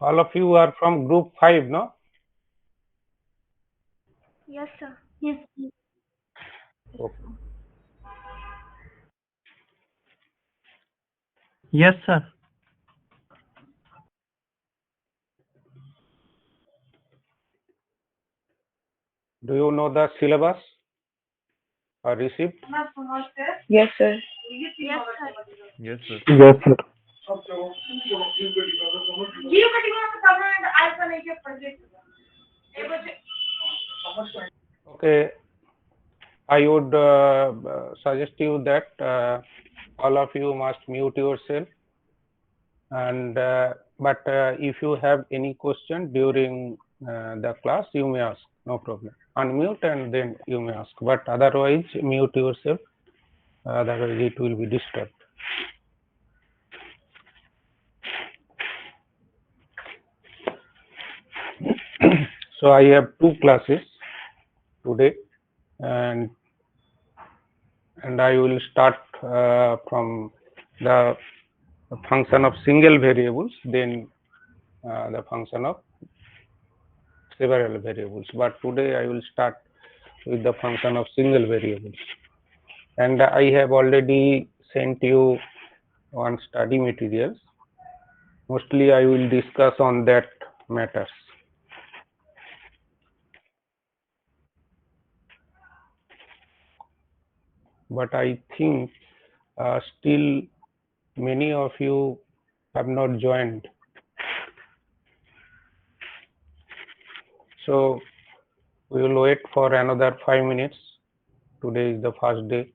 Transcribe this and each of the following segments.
All of you are from group 5, no? Yes, sir. Yes, yes. Okay. Yes, sir. Do you know the syllabus or received? Yes, sir. Yes, sir. Yes, sir. Yes, sir. Okay. I would suggest you that all of you must mute yourself. And but if you have any question during the class, you may ask. No problem. Unmute and then you may ask. But otherwise, mute yourself. Otherwise, it will be disturbed. So I have two classes today, and I will start from the function of single variables, then the function of several variables. But today I will start with the function of single variables. And I have already sent you one study materials. Mostly I will discuss on that matters. But I think still many of you have not joined. So we will wait for another 5 minutes. Today is the first day.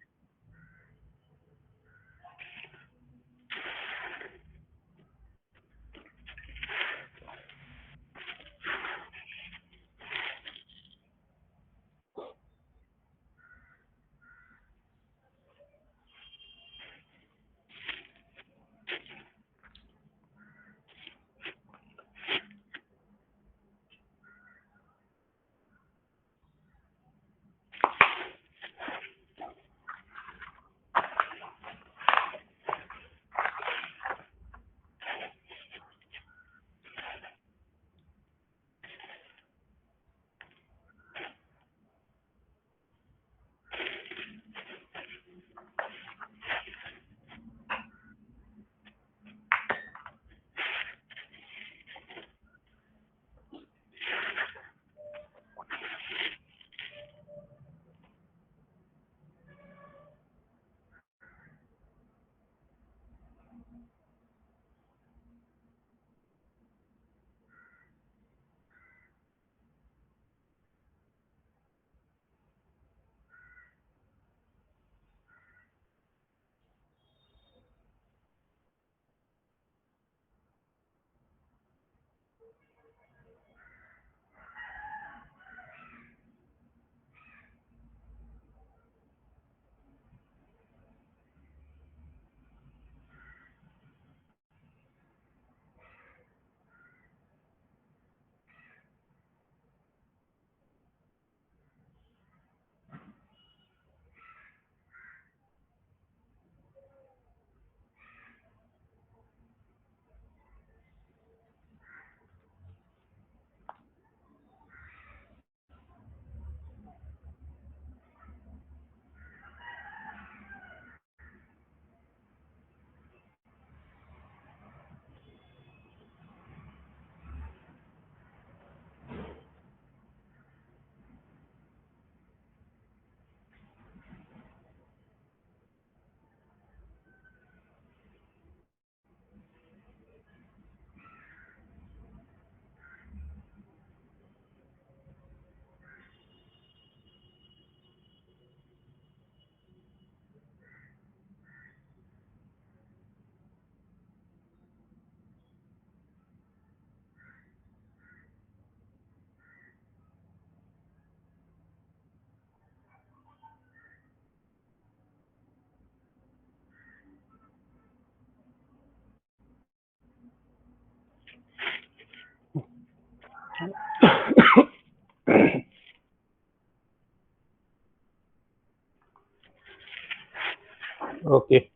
Okay.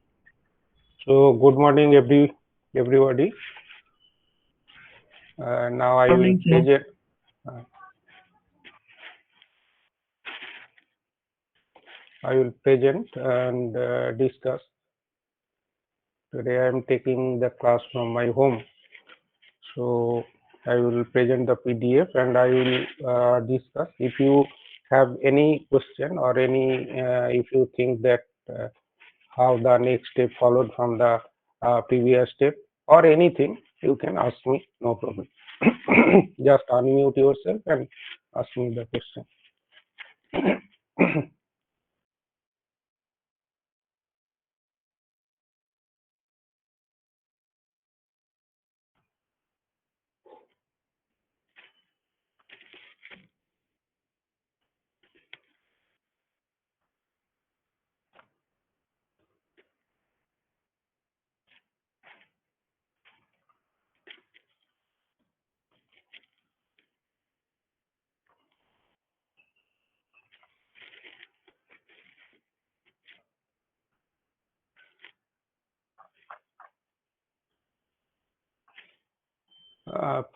So good morning, everybody. Now I will present. I will present and discuss. Today I am taking the class from my home, so I will present the PDF and I will discuss. If you have any question or if you think that how the next step followed from the previous step or anything, you can ask me, no problem. Just unmute yourself and ask me the question.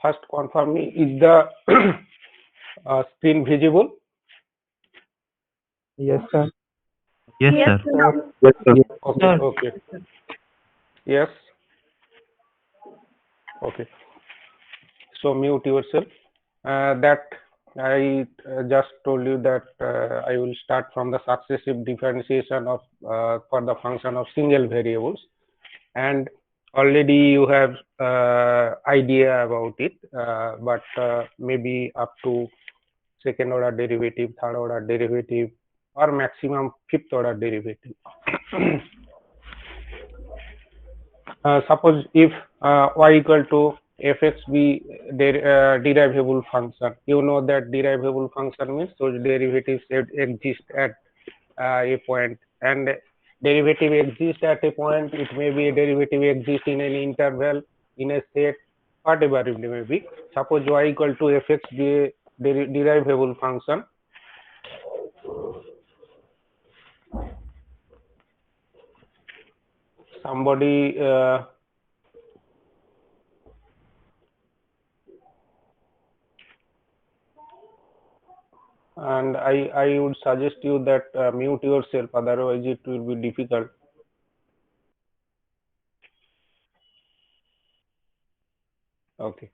First confirm me, is the screen visible? Yes, sir. Yes, Yes, sir. sir. Yes, sir. Okay, okay. Yes. Okay. So mute yourself. That I just told you that I will start from the successive differentiation of for the function of single variables, and already you have idea about it, but maybe up to second order derivative, third order derivative, or maximum fifth order derivative. Suppose if y equal to fx be derivable function, you know that derivable function means those derivatives exist at a point, and derivative exists at a point. It may be a derivative exists in an interval, in a set, whatever it may be. Suppose y equal to fx be a derivable function. Somebody and I would suggest you that mute yourself, otherwise it will be difficult. Okay.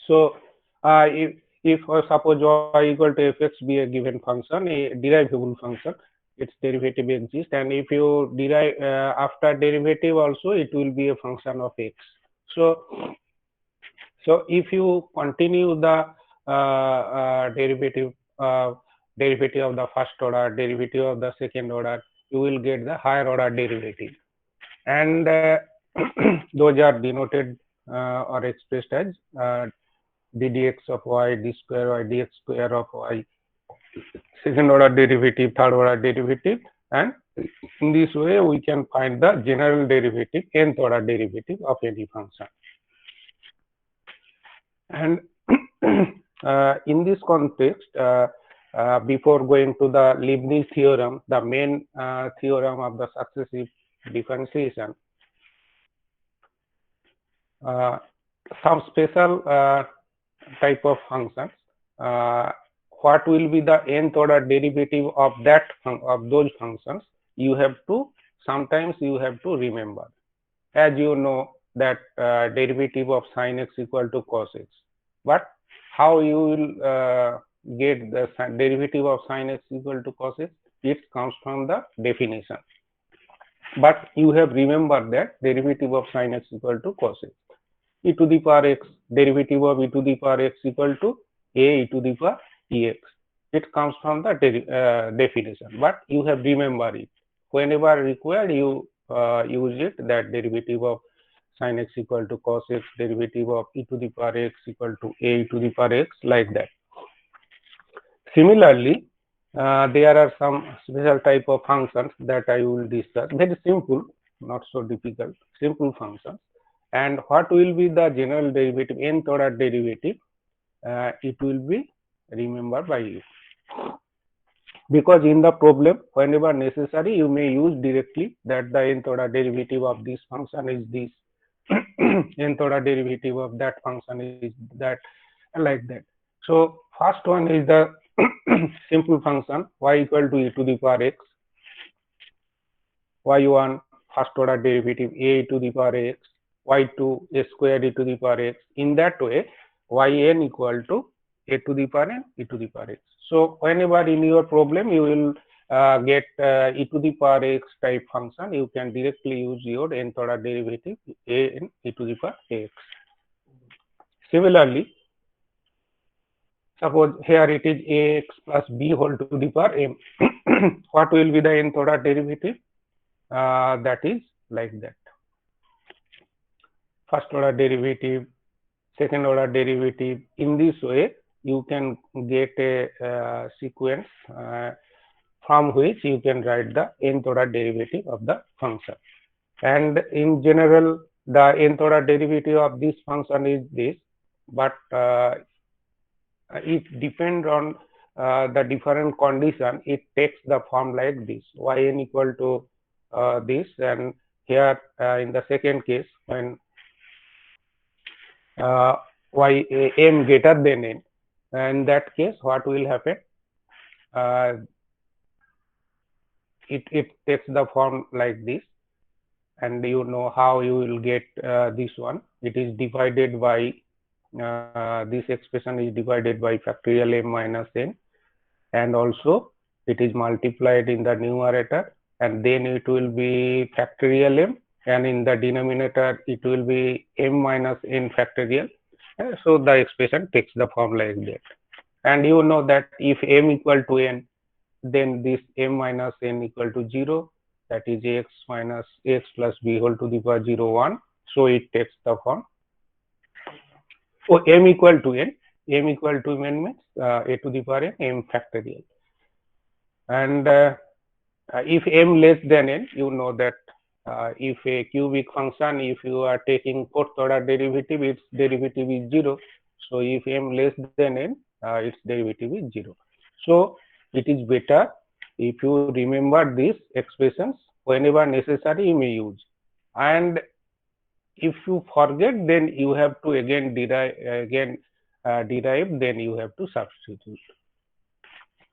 So if suppose y equal to fx be a given function, a derivable function, its derivative exists, and if you derive after derivative also, it will be a function of x. So if you continue the derivative of the first order, derivative of the second order, you will get the higher order derivative, and those are denoted or expressed as d dx of y, d square y, dx square of y, second order derivative, third order derivative, and in this way we can find the general derivative, nth order derivative of any function. And in this context, before going to the Leibniz theorem, the main theorem of the successive differentiation, some special type of functions, what will be the nth order derivative of those functions, you have to sometimes you have to remember. As you know that derivative of sin x equal to cos x, but how you will get the derivative of sin x equal to cos x? It comes from the definition, but you have remembered that derivative of sin x equal to cos x. E to the power x, derivative of e to the power x equal to a e to the power ex. It comes from the definition, but you have remembered it. Whenever required, you use it, that derivative of sin x equal to cos x, derivative of e to the power x equal to a e to the power x, like that. Similarly, there are some special type of functions that I will discuss. Very simple, not so difficult, simple functions. And what will be the general derivative, nth order derivative? It will be remembered by you. Because in the problem, whenever necessary, you may use directly that the nth order derivative of this function is this. nth order derivative of that function is that, like that. So first one is the simple function y equal to e to the power x, y1 first order derivative a to the power x, y2 a square e to the power x. In that way, yn equal to a to the power n e to the power x. So whenever in your problem you will get e to the power x type function, you can directly use your nth order derivative a n e to the power x. Similarly, suppose here it is ax plus b whole to the power m. What will be the nth order derivative? That is like that. First order derivative, second order derivative. In this way, you can get a sequence from which you can write the nth order derivative of the function. And in general, the nth order derivative of this function is this, but it depends on the different condition. It takes the form like this: yn equal to this, and here in the second case, when m greater than n, in that case what will happen? It takes the form like this, and you know how you will get this one. It is divided by this expression is divided by factorial m minus n, and also it is multiplied in the numerator, and then it will be factorial m, and in the denominator it will be m minus n factorial. So the expression takes the form like that. And you know that if m equal to n, then this m minus n equal to 0, that is x minus x plus b whole to the power 0, 1. So it takes the form. So m equal to n, m equal to n means a to the power n, m factorial. And if m less than n, you know that if a cubic function, if you are taking fourth order derivative, its derivative is 0. So if m less than n, its derivative is 0. So it is better if you remember these expressions, whenever necessary you may use. And if you forget, then you have to again derive, then you have to substitute.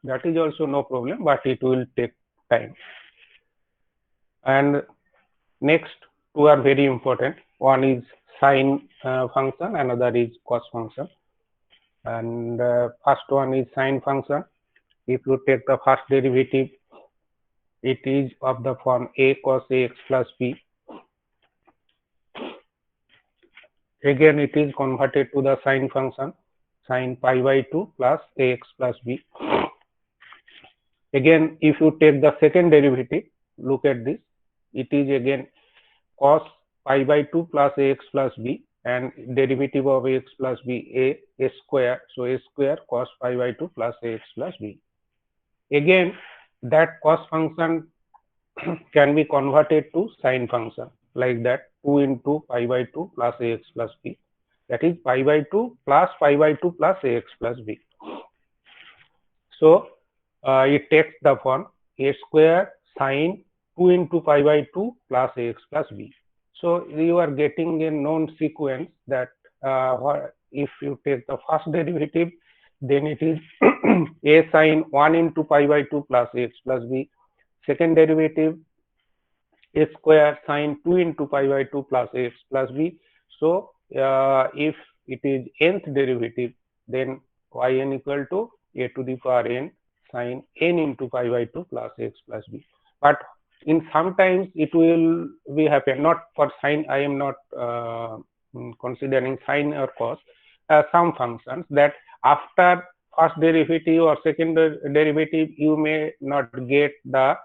That is also no problem, but it will take time. And next two are very important. One is sine function, another is cos function. And first one is sine function. If you take the first derivative, it is of the form a cos ax plus b. Again, it is converted to the sine function, sine pi by 2 plus ax plus b. Again, if you take the second derivative, look at this. It is again cos pi by 2 plus ax plus b, and derivative of ax plus b a square. So a square cos pi by 2 plus ax plus b. Again, that cos function can be converted to sine function like that, 2 into pi by 2 plus ax plus b. That is pi by 2 plus pi by 2 plus ax plus b. So it takes the form a square sine 2 into pi by 2 plus ax plus b. So you are getting a known sequence that if you take the first derivative, then it is a sine 1 into pi by 2 plus ax plus b. Second derivative, a square sine 2 into pi by 2 plus ax plus b. So if it is nth derivative, then yn equal to a to the power n sine n into pi by 2 plus x plus b. But in sometimes it will be happen, not for sine, I am not considering sine or cos, some functions that after first derivative or second derivative you may not get the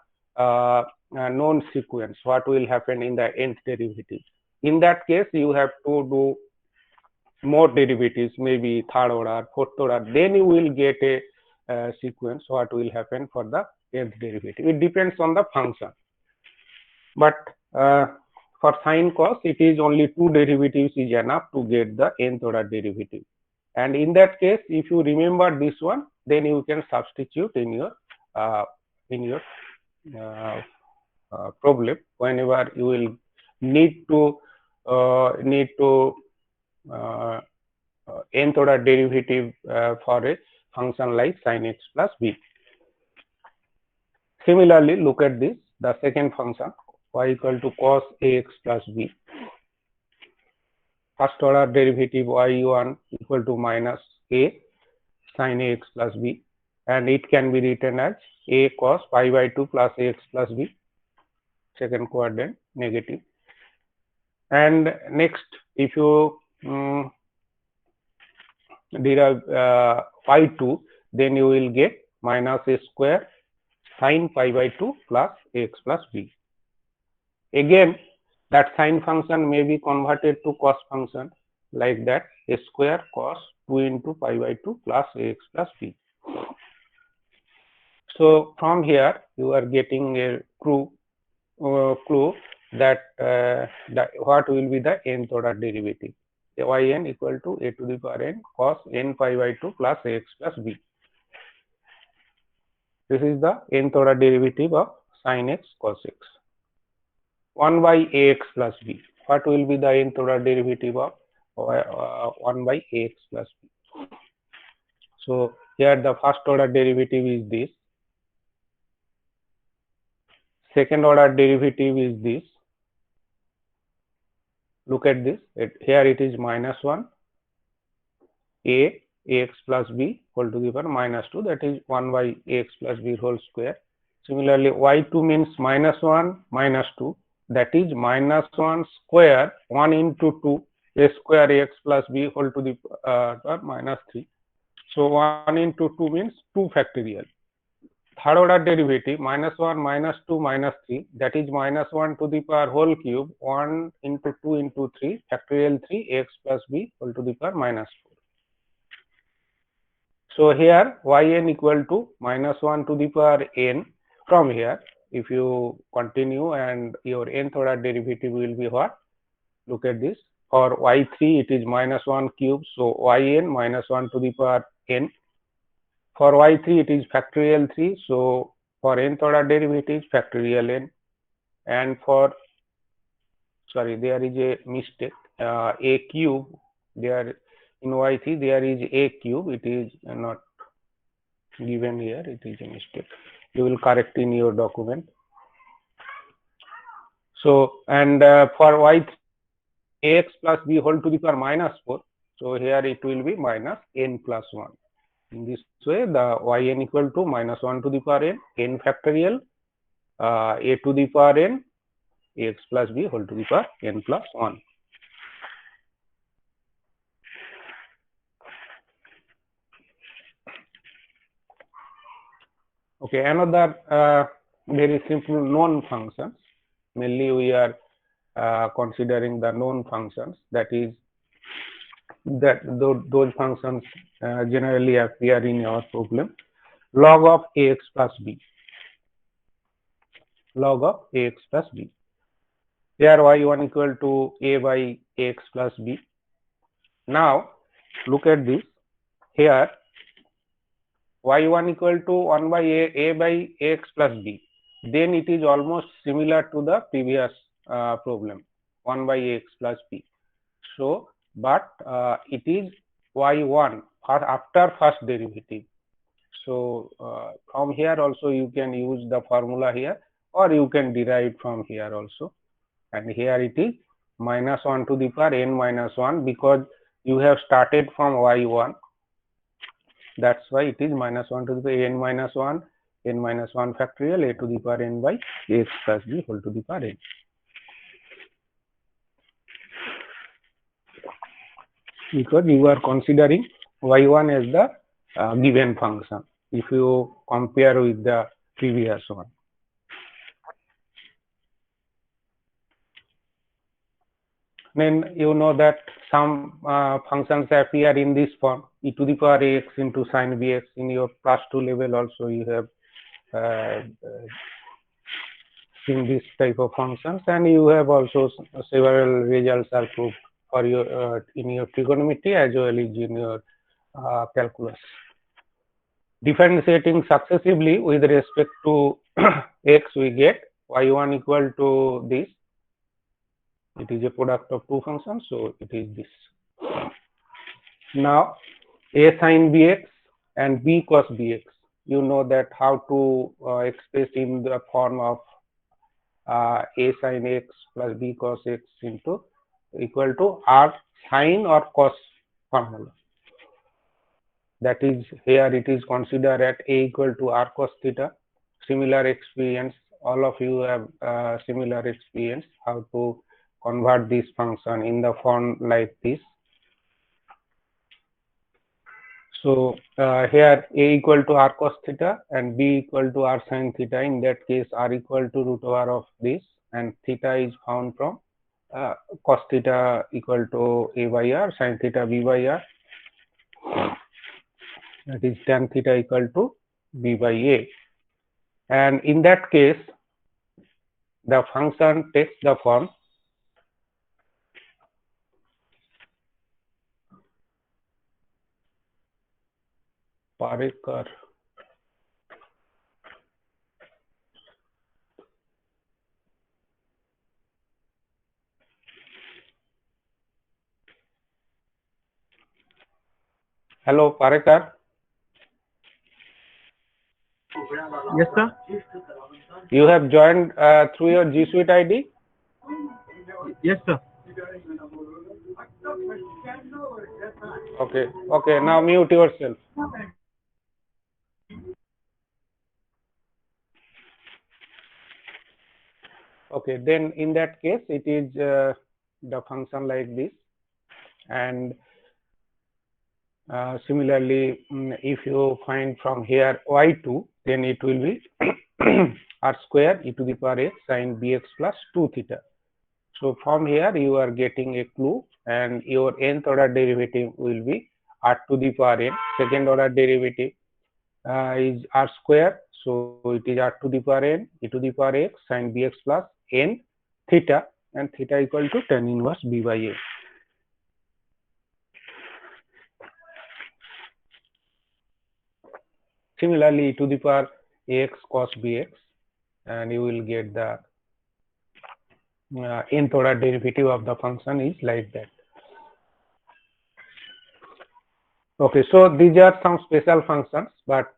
known sequence, what will happen in the nth derivative. In that case, you have to do more derivatives, maybe third order, fourth order, then you will get a sequence, what will happen for the nth derivative. It depends on the function. But for sine cos, it is only two derivatives is enough to get the nth order derivative. And in that case, if you remember this one, then you can substitute in your problem whenever you will need to need to nth order derivative for a function like sin x plus b. Similarly, look at this, the second function y equal to cos ax plus b. First order derivative y1 equal to minus a sin ax plus b, and it can be written as a cos pi by 2 plus ax plus b, second quadrant, negative. And next, if you derive pi 2, then you will get minus a square sin pi by 2 plus x plus b. Again, that sine function may be converted to cos function, like that, a square cos 2 into pi by 2 plus ax plus b. So from here you are getting a clue that what will be the nth order derivative. Yn equal to a to the power n cos n pi by 2 plus ax plus b. This is the nth order derivative of sin x cos x. 1 by ax plus b. What will be the nth order derivative of 1 by ax plus b? So here the first order derivative is this. Second order derivative is this. Look at this. Here it is minus 1 a ax plus b whole to the power minus 2, that is 1 by ax plus b whole square. Similarly, y2 means minus 1 minus 2, that is minus 1 square 1 into 2 a square x plus b whole to the power minus 3. So 1 into 2 means 2 factorial. Third order derivative minus 1 minus 2 minus 3, that is minus 1 to the power whole cube 1 into 2 into 3 factorial 3 x plus b whole to the power minus 4. So here yn equal to minus 1 to the power n. From here, if you continue, and your nth order derivative will be what? Look at this. For y3 it is minus 1 cube, so yn minus 1 to the power n. For y3 it is factorial 3, so for nth order derivative factorial n. And for, sorry, there is a mistake, a cube, there in y3 there is a cube, it is not given here, it is a mistake. You will correct in your document. So, and for y3 ax plus b whole to the power minus 4, so here it will be minus n plus 1. In this way, the yn equal to minus 1 to the power n, n factorial, a to the power n, ax plus b whole to the power n plus 1. Okay, another very simple known functions. Mainly we are considering the known functions, that is that those functions generally appear in our problem. Log of ax plus b. Log of ax plus b. Here y1 equal to a by ax plus b. Now look at this. Here y1 equal to 1 by a by x plus b. Then it is almost similar to the previous problem, 1 by x plus b. So, but it is y1 after first derivative. So from here also you can use the formula here, or you can derive from here also. And here it is minus 1 to the power n minus 1, because you have started from y1. That's why it is minus 1 to the power n minus 1 factorial a to the power n by x plus b whole to the power n. Because you are considering y1 as the given function, if you compare with the previous one. Then you know that some functions appear in this form, e to the power ax into sin bx. In your plus 2 level also you have seen this type of functions, and you have also several results are proved for your in your trigonometry as well as in your calculus. Differentiating successively with respect to x, we get y1 equal to this, It is a product of two functions, so it is this. Now a sin bx and b cos bx, you know that how to express in the form of a sin x plus b cos x into equal to r sin or cos formula. That is, here it is considered at a equal to r cos theta. Similar experience, all of you have similar experience how to convert this function in the form like this. So here a equal to r cos theta and b equal to r sin theta. In that case, r equal to root over of this, and theta is found from cos theta equal to a by r, sin theta b by r. That is tan theta equal to b by a. And in that case, the function takes the form Parekar. Hello, Parekar. Yes, sir. You have joined through your G Suite ID? Yes, sir. Okay. Okay. Now mute yourself. Okay. Then in that case, it is the function like this. And similarly, if you find from here y2, then it will be r square e to the power x sin bx plus 2 theta. So from here you are getting a clue, and your nth order derivative will be r to the power n. Second order derivative is r square, so it is r to the power n e to the power x sin bx plus n theta, and theta equal to tan inverse b by a. Similarly, e to the power ax cos bx, and you will get the nth order derivative of the function is like that. Okay, so these are some special functions, but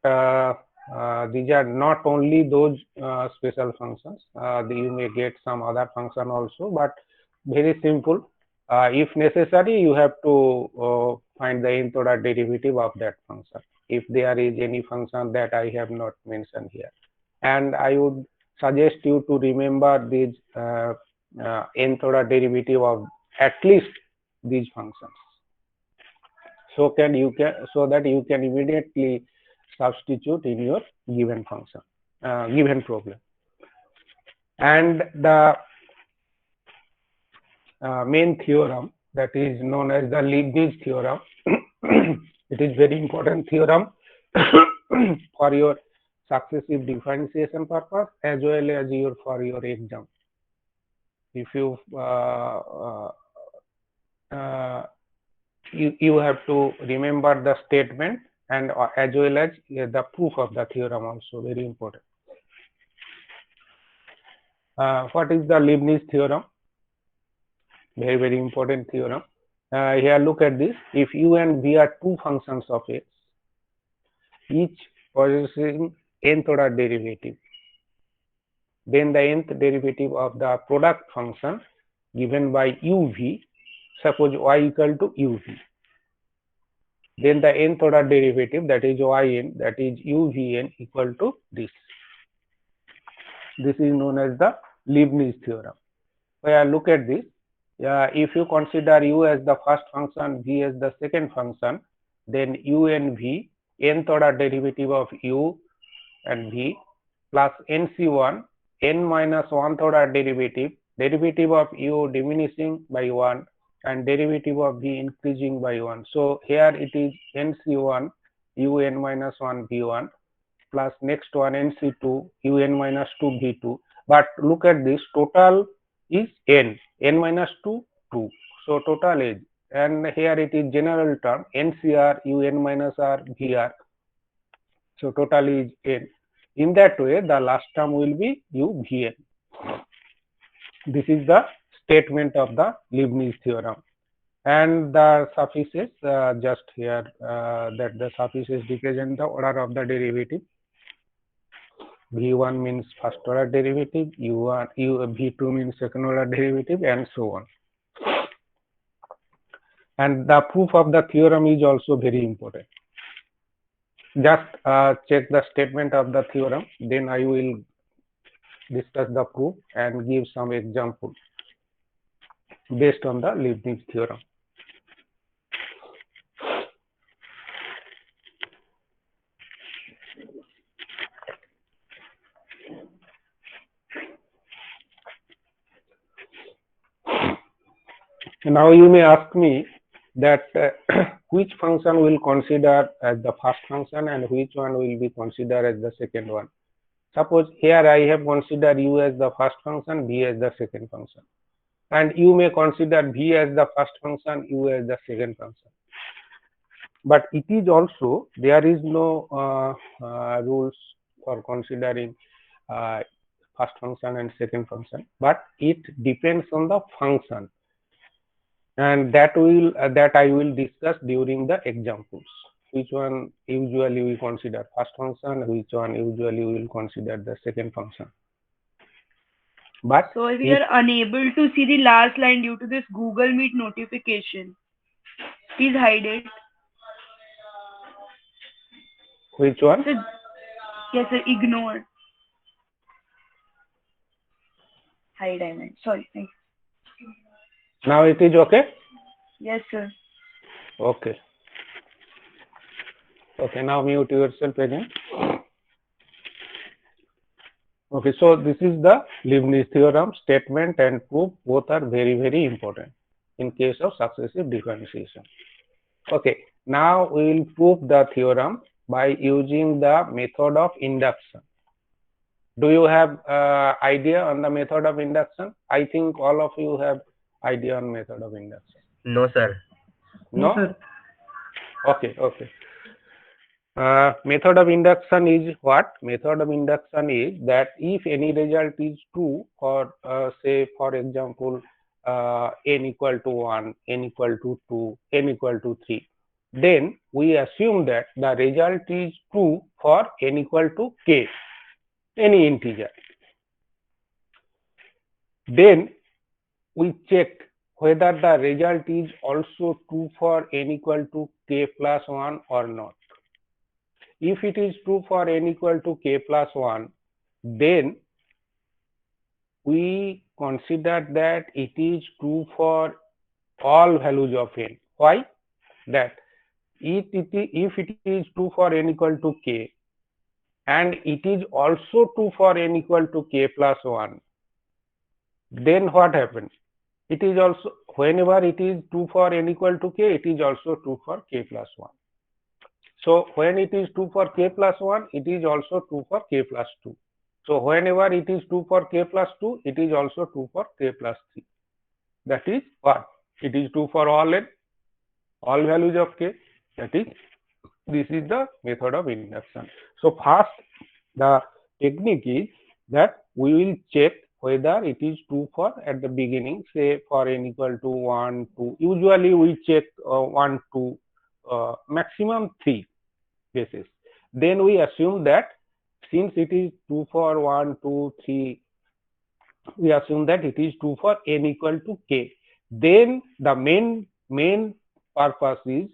these are not only those special functions. You may get some other function also, but very simple. If necessary, you have to find the nth order derivative of that function, if there is any function that I have not mentioned here. And I would suggest you to remember these nth order derivative of at least these functions, so that you can immediately substitute in your given function, given problem. And the main theorem, that is known as the Leibniz theorem. It is very important theorem for your successive differentiation purpose as well as for your exam. If you you have to remember the statement and as well as the proof of the theorem also, very important. What is the Leibniz theorem? Very, very important theorem. Here look at this. If u and v are two functions of x, each possessing nth order derivative, then the nth derivative of the product function given by uv, suppose y equal to uv, then the nth order derivative, that is yn, that is uvn, equal to this. This is known as the Leibniz theorem. Where look at this. If you consider u as the first function, v as the second function, then u and v, nth order derivative of u and v plus nc1, n minus 1th order derivative of u diminishing by 1 and derivative of v increasing by 1. So here it is nc1 un minus 1 v1 plus next one nc2 un minus 2 v2. But look at this, total is n minus 2, 2. So total is, and here it is general term ncr un minus r vr. So total is n. In that way, the last term will be u vn. This is the statement of the Leibniz theorem. And the suffixes just here that the suffixes represent the order of the derivative. V1 means first order derivative, V2 means second order derivative, and so on. And the proof of the theorem is also very important. Just check the statement of the theorem, then I will discuss the proof and give some examples based on the Leibniz theorem. Now you may ask me that which function will consider as the first function and which one will be considered as the second one. Suppose here I have considered u as the first function, v as the second function, and you may consider v as the first function, u as the second function. But it is also, there is no rules for considering first function and second function, but it depends on the function, and that I will discuss during the examples. Which one usually we consider first function, which one usually we will consider the second function. But So we are unable to see the last line due to this Google Meet notification. Please hide it. Which one? Sir, yes, sir. Ignore. Hide, I meant. Sorry. Thank you. Now it is okay? Yes, sir. Okay. Okay, now mute yourself again. Okay, so this is the Leibniz theorem. Statement and proof both are very, very important in case of successive differentiation. Okay, now we will prove the theorem by using the method of induction. Do you have idea on the method of induction? I think all of you have idea on method of induction. No, sir. No? Okay, okay. Method of induction is what? Method of induction is that if any result is true for say for example n equal to 1, n equal to 2, n equal to 3, then we assume that the result is true for n equal to k, any integer. Then we check whether the result is also true for n equal to k plus 1 or not. If it is true for n equal to k plus 1, then we consider that it is true for all values of n. Why? That if it is true for n equal to k and it is also true for n equal to k plus 1, then what happens? It is also, whenever it is true for n equal to k, it is also true for k plus 1. So when it is true for k plus 1, it is also true for k plus 2. So whenever it is true for k plus 2, it is also true for k plus 3. That is what? It is true for all n, all values of k. That is, this is the method of induction. So first, the technique is that we will check whether it is true for at the beginning, say for n equal to 1, 2. Usually we check 1, 2, maximum 3 cases. Then we assume that since it is true for 1, 2, 3, we assume that it is true for n equal to k. Then the main purpose is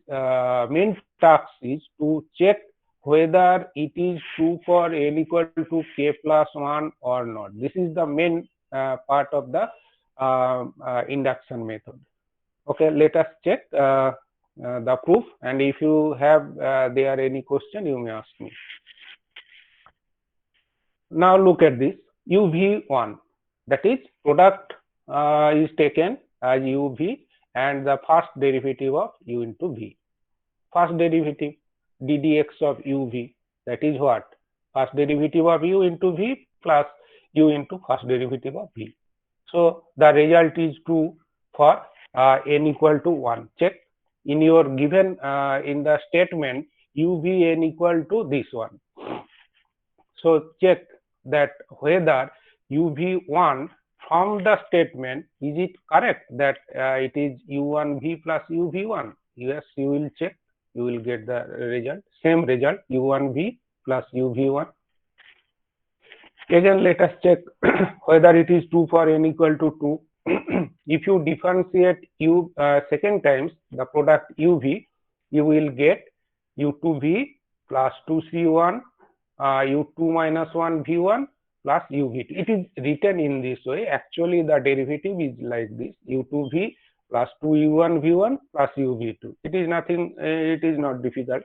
main task is to check whether it is true for n equal to k plus 1 or not. This is the main part of the induction method. Okay, let us check the proof, and if you have there any question, you may ask me. Now look at this uv1, that is product is taken as uv and the first derivative of u into v. First derivative ddx of uv, that is what? First derivative of u into v plus u into first derivative of v. So the result is true for n equal to 1. Check in your given in the statement uv n equal to this one. So check that whether uv1 from the statement, is it correct that it is u1v plus uv1? Yes, you will check, you will get the result, same result, u1v plus uv1. Again, let us check whether it is true for n equal to 2. If you differentiate u second times the product uv, you will get u2v plus 2c1 u2 minus 1 v1 plus uv2. It is written in this way. Actually, the derivative is like this: u2v plus 2u1 v1 plus uv2. It is nothing. It is not difficult.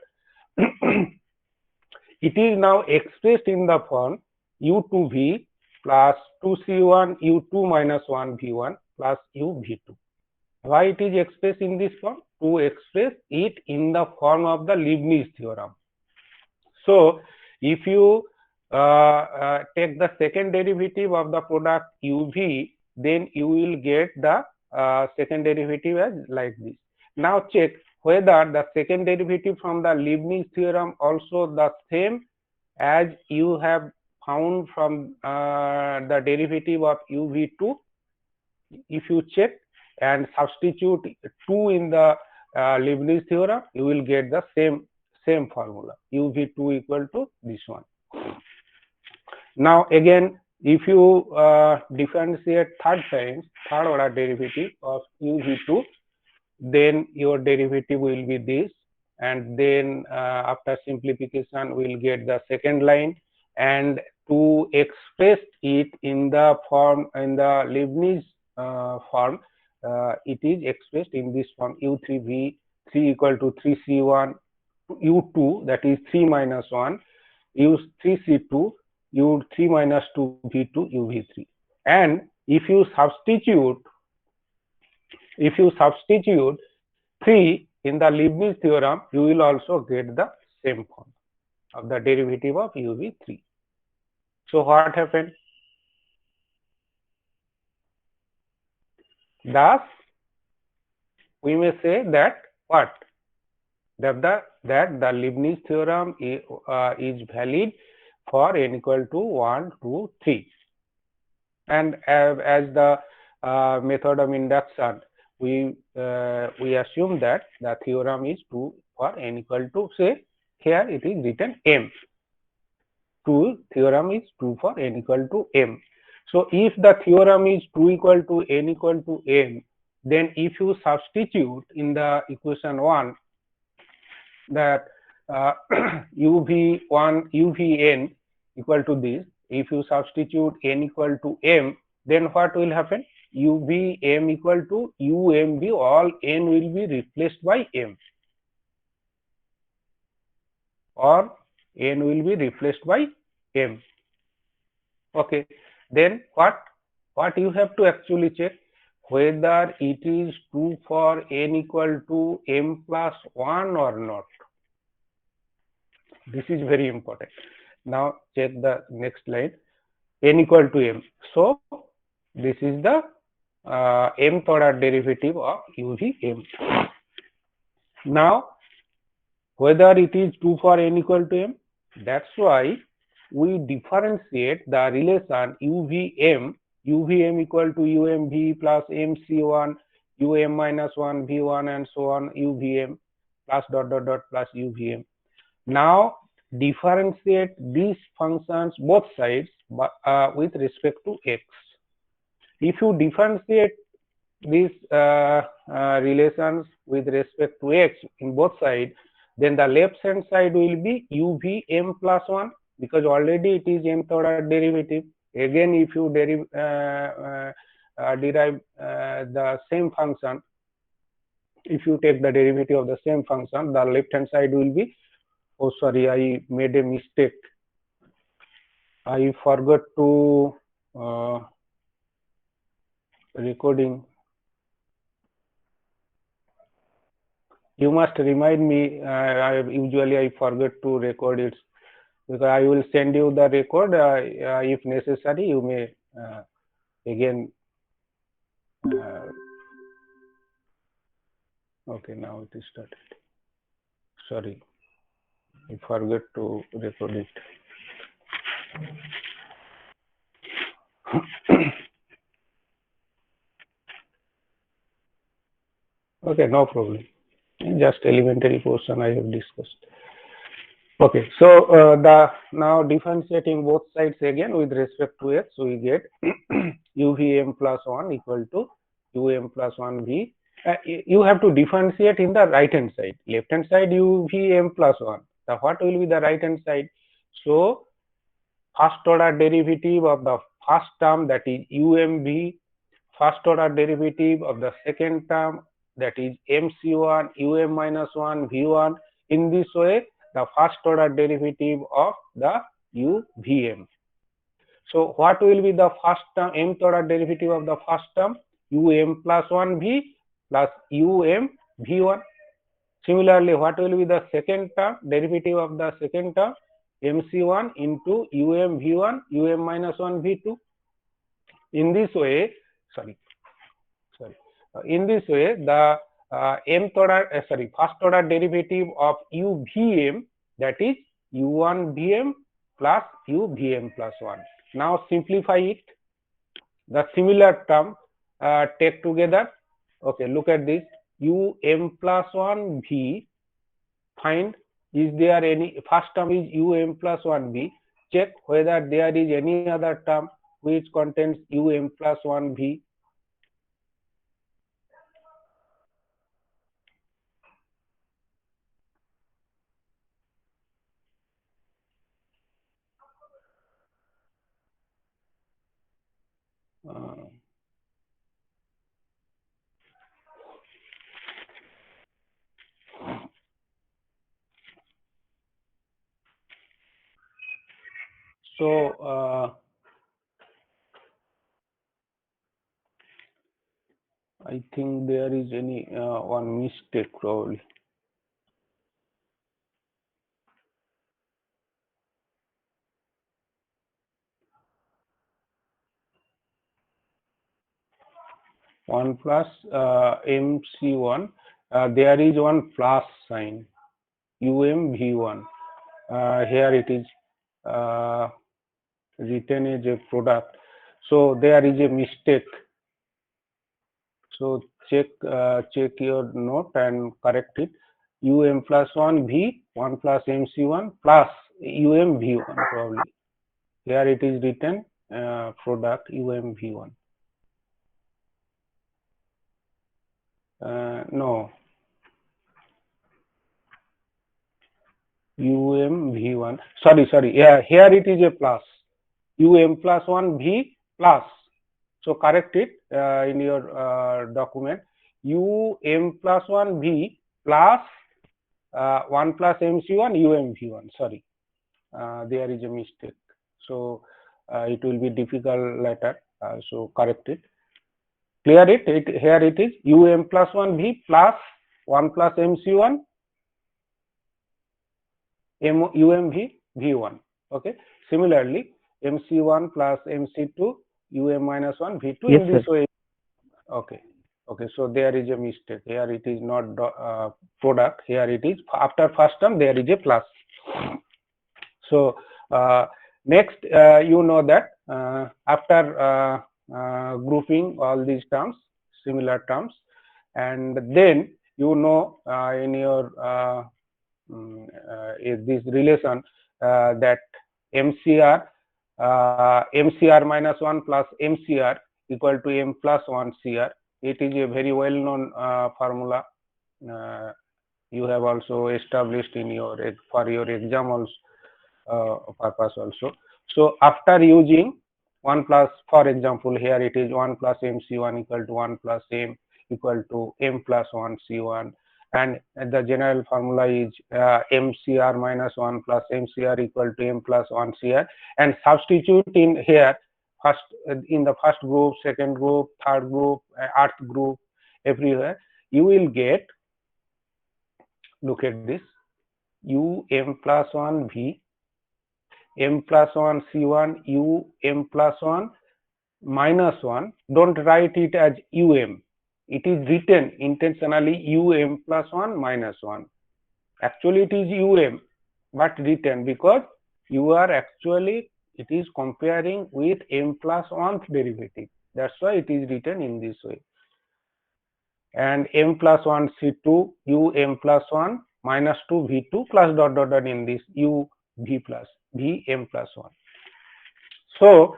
It is now expressed in the form u2v plus 2c1 u2 minus 1 v1 plus uv2. Why it is expressed in this form? To express it in the form of the Leibniz theorem. So, if you take the second derivative of the product uv, then you will get the second derivative as like this. Now check whether the second derivative from the Leibniz theorem also the same as you have found from the derivative of uv2. If you check and substitute 2 in the Leibniz theorem, you will get the same formula, uv2 equal to this one. Now again, if you differentiate third order derivative of uv2, then your derivative will be this, and then after simplification we will get the second line, and to express it in the form, in the Leibniz form, it is expressed in this form: u3v 3 equal to 3c1 u2, that is 3 minus 1, u3c2 u3 minus 2 v2 uv3. And if you substitute 3 in the Leibniz theorem, you will also get the same form of the derivative of uv3. So what happened? Thus, we may say that what? That the Leibniz theorem is valid for n equal to 1, 2, 3. And as the method of induction, we assume that the theorem is true for n equal to, say here it is written m. Theorem is true for n equal to m. So if the theorem is true equal to n equal to m, then if you substitute in the equation 1 that uvn equal to this, if you substitute n equal to m, then what will happen? uvm equal to umv, all n will be replaced by m, or n will be replaced by m. Okay, then what you have to actually check? Whether it is true for n equal to m plus 1 or not. This is very important. Now check the next line, n equal to m. So this is the mth order derivative of uvm. Now whether it is true for n equal to m, that's why we differentiate the relation uvm equal to umv plus mc1 um minus 1 v1 and so on, uvm plus dot dot dot plus uvm. Now differentiate these functions both sides with respect to x. If you differentiate these relations with respect to x in both sides, then the left hand side will be uvm plus 1, because already it is mth order derivative. Again, if you derive the same function, if you take the derivative of the same function, the left hand side will be, oh sorry, I made a mistake. I forgot to recording. You must remind me. Usually I forget to record it, because I will send you the record. If necessary, you may again. Okay, now it is started. Sorry, I forgot to record it. Okay, no problem. Just elementary portion I have discussed. Okay, so now differentiating both sides again with respect to x, we get uvm plus 1 equal to um plus 1v. You have to differentiate in the right hand side. Left hand side uvm plus 1. Now what will be the right hand side? So first order derivative of the first term, that is umv, first order derivative of the second term, that is mc1 minus 1 v1. In this way, the first order derivative of the uvm. So what will be the first term, mth order derivative of the first term? Plus 1v plus v1. Similarly, what will be the second term, derivative of the second term? mc1 into v1 minus 1 v2. In this way, in this way, the first order derivative of uvm, that is u1 vm plus uvm plus 1. Now simplify it. The similar term take together. Okay, look at this. Plus 1 v. Find, is there any, first term is plus 1 v. Check whether there is any other term which contains plus 1 v. I think there is any one mistake probably. One plus MC1. There is one plus sign. UMV1. Here it is written as a product. So there is a mistake. So check your note and correct it. Plus 1 V, 1 plus MC1 plus UMV1 probably. Here it is written product UMV1. No. UMV1. Sorry. Yeah, here it is a plus. Plus 1 V plus. So correct it in your document. Plus 1 V plus 1 plus MC1 UMV1. Sorry, there is a mistake. So it will be difficult later. So correct it. Clear it. Here it is plus 1 V plus 1 plus MC1 UMV V1. Okay. Similarly, MC1 plus MC2 minus 1 V2. Yes, in this sir. way. Okay. So there is a mistake. Here it is not product. Here it is after first term there is a plus. So next you know that after grouping all these terms, similar terms, and then you know in your this relation that MCR minus 1 plus MCR equal to M plus 1 CR. It is a very well known formula. You have also established in your for your exam also purpose also. So after using 1 plus, for example, here it is 1 plus MC1 equal to 1 plus M equal to M plus 1 C1, and the general formula is MCR minus 1 plus MCR equal to M plus 1 CR, and substitute in here first in the first group, second group, third group, earth group, everywhere you will get, look at this, M plus 1 V, M plus 1 C1, M plus 1 minus 1. Don't write it as UM. It is written intentionally UM plus 1 minus 1. Actually it is UM, but written because you are actually, it is comparing with M plus 1th derivative. That's why it is written in this way. and m plus 1 C2 u m plus 1 minus 2 V2 plus dot dot dot in this u v plus v m plus 1. So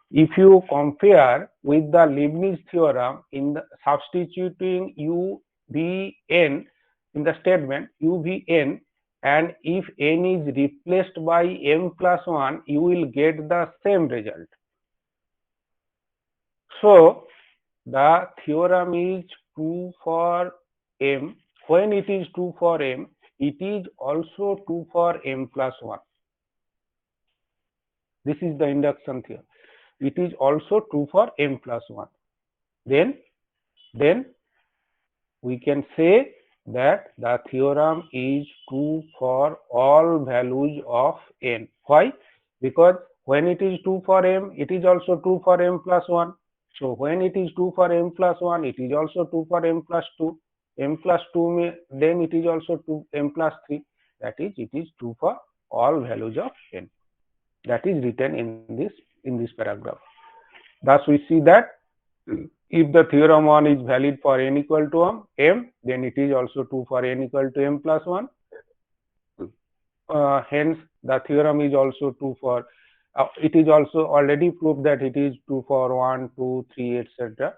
if you compare with the Leibniz theorem in the substituting u v n in the statement u v n, and if n is replaced by m plus 1, you will get the same result. So the theorem is true for m. When it is true for m, it is also true for m plus 1. This is the induction theorem. It is also true for m plus 1. Then we can say that the theorem is true for all values of n. Why? Because when it is true for m, it is also true for m plus 1. So when it is true for m plus 1, it is also true for m plus 2. M plus 2 then it is also true m plus 3. That is, it is true for all values of n. That is written in this paragraph. Thus we see that if the theorem 1 is valid for n equal to m, then it is also true for n equal to m plus 1. Hence, the theorem is also true for, it is also already proved that it is true for 1, 2, 3, etc.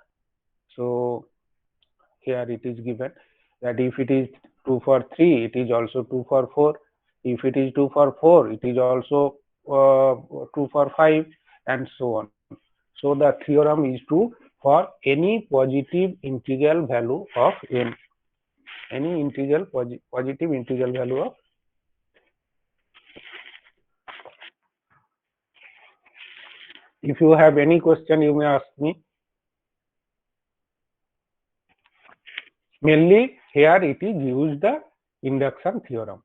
So, here it is given that if it is true for 3, it is also true for 4. If it is true for 4, it is also true for 5, and so on. So the theorem is true for any positive integral value of n. Any integral positive integral value of. If you have any question, you may ask me. Mainly here it is used the induction theorem.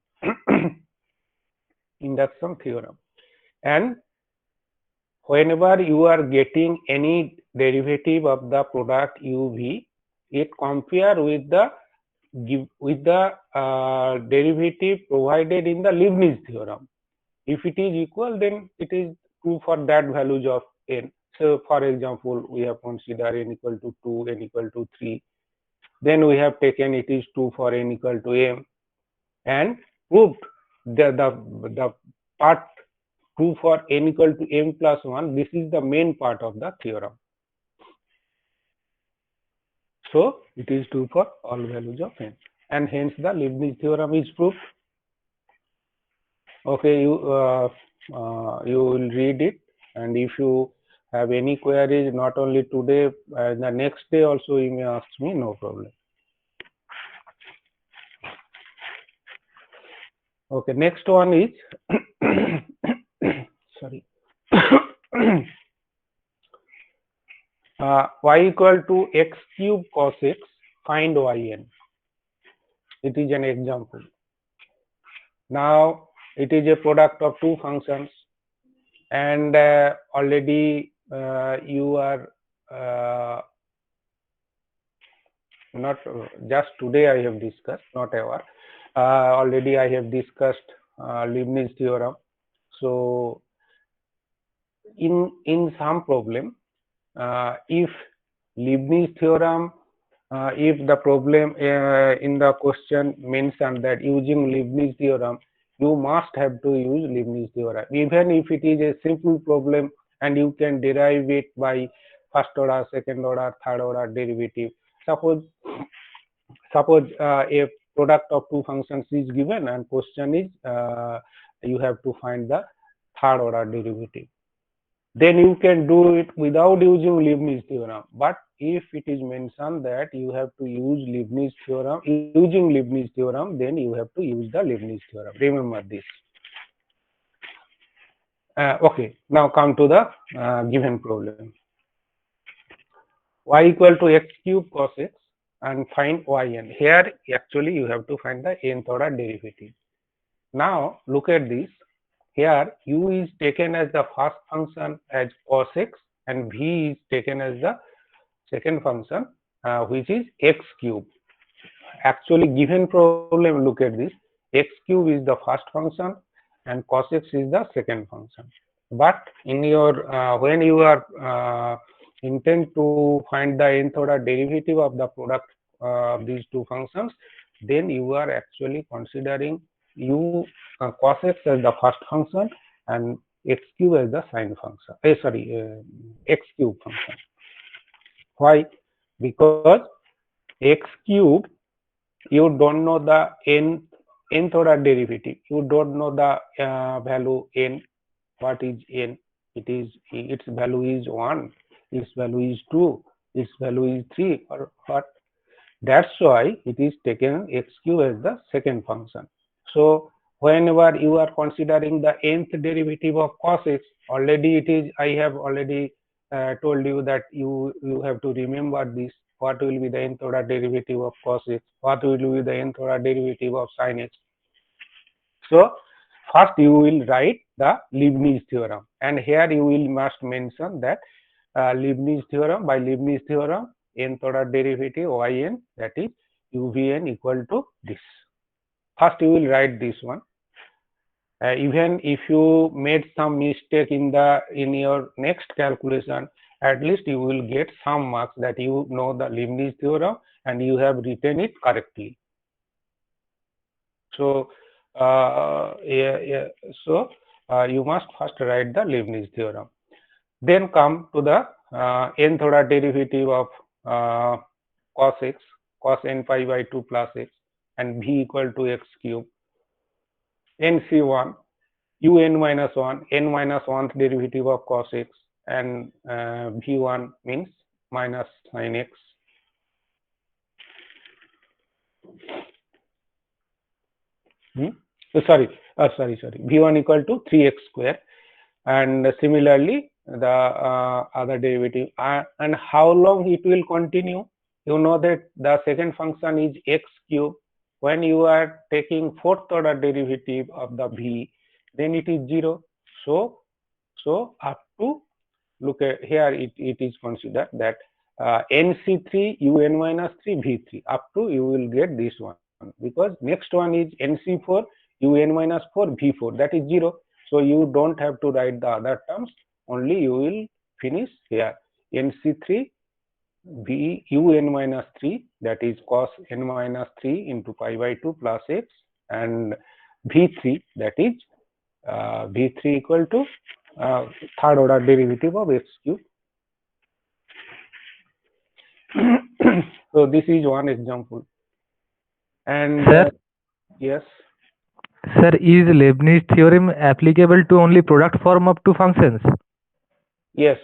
Induction theorem. And whenever you are getting any derivative of the product uv, it compare with the derivative provided in the Leibniz theorem. If it is equal, then it is true for that values of n. So for example, we have considered n equal to 2, n equal to 3. Then we have taken it is true for n equal to m, and proved the part true for n equal to m plus 1. This is the main part of the theorem. So it is true for all values of n, and hence the Leibniz theorem is proved. Okay, you will read it, and if you have any queries, not only today, the next day also you may ask me, no problem. Okay, next one is sorry. Y equal to x cube cos x, find yn. It is an example. Now it is a product of two functions, and already you are not just today I have discussed, not ever. Already I have discussed Leibniz theorem. So in some problem, if Leibniz theorem, if the problem in the question mentioned that using Leibniz theorem, you must have to use Leibniz theorem, even if it is a simple problem and you can derive it by first order, second order, third order derivative. Suppose a product of two functions is given and question is you have to find the third order derivative. Then you can do it without using Leibniz theorem. But if it is mentioned that you have to use Leibniz theorem, using Leibniz theorem, then you have to use the Leibniz theorem. Remember this. Okay, now come to the given problem. Y equal to x cube cos x and find yn. Here actually you have to find the nth order derivative. Now look at this. Here u is taken as the first function as cos x, and v is taken as the second function which is x cube. Actually given problem, look at this, x cube is the first function and cos x is the second function. But in your when you are intend to find the nth order derivative of the product these two functions, then you are actually considering cos x as the first function and x cube as the sine function. X cube function. Why? Because x cube, you don't know the nth order derivative. You don't know the value n. What is n? Its value is 1, its value is 2, its value is 3, or what? That's why it is taken x cube as the second function. So whenever you are considering the nth derivative of cos x, already it is, I have already told you that you have to remember this. What will be the nth order derivative of cos x? What will be the nth order derivative of sin x? So first you will write the Leibniz theorem, and here you will must mention that Leibniz theorem. By Leibniz theorem, nth order derivative yn, that is uvn equal to this. First you will write this one. Even if you made some mistake in your next calculation, at least you will get some marks that you know the Leibniz theorem and you have written it correctly. So you must first write the Leibniz theorem. Then come to the nth order derivative of cos x, cos n pi by 2 plus x, and v equal to x cube. nc1, un minus 1, n minus 1th derivative of cos x, and v1 means minus sin x. Sorry, v1 equal to 3x square, and similarly the other derivative, and how long it will continue. You know that the second function is x cube. When you are taking fourth order derivative of the v, then it is 0. So up to, look at here, it is considered that nc3 un minus 3 v3 up to you will get this one, because next one is nc4 un minus 4 v4, that is 0. So you don't have to write the other terms, only you will finish here nc3 v un minus 3, that is cos n minus 3 into pi by 2 plus x, and v3, that is v3 equal to third order derivative of x cube. So this is one example. And Sir? Yes. Sir, is Leibniz theorem applicable to only product form of two functions? Yes.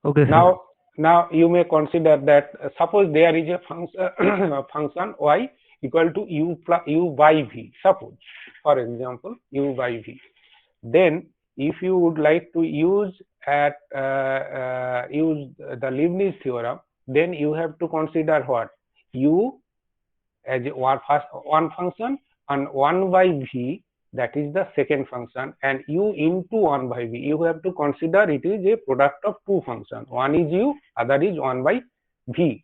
Okay, sir. Now you may consider that suppose there is a function y equal to u by v. Suppose, for example, u by v. Then, if you would like to use the Leibniz theorem, then you have to consider what? U as one function, and 1 by v, that is the second function, and u into 1 by v. You have to consider it is a product of two functions. One is u, other is 1 by v.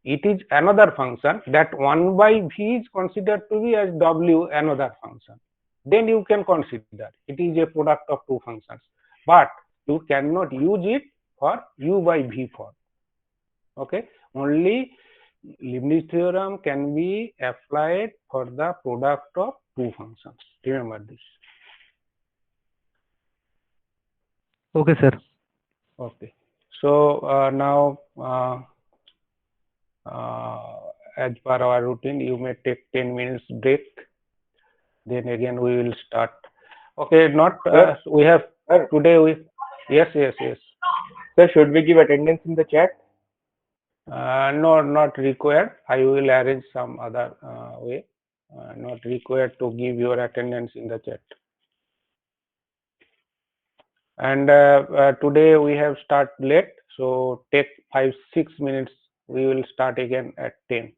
It is another function, that 1 by v is considered to be as w, another function. Then you can consider it is a product of two functions, but you cannot use it for u by v form. Okay, only Leibniz theorem can be applied for the product of two functions. Remember this. Okay, sir. Okay. So now, as per our routine, you may take 10 minutes break. Then again we will start. Okay, we have today yes. Sir, should we give attendance in the chat? No, not required. I will arrange some other way. Not required to give your attendance in the chat. And today we have start late, so take 5-6 minutes. We will start again at 10.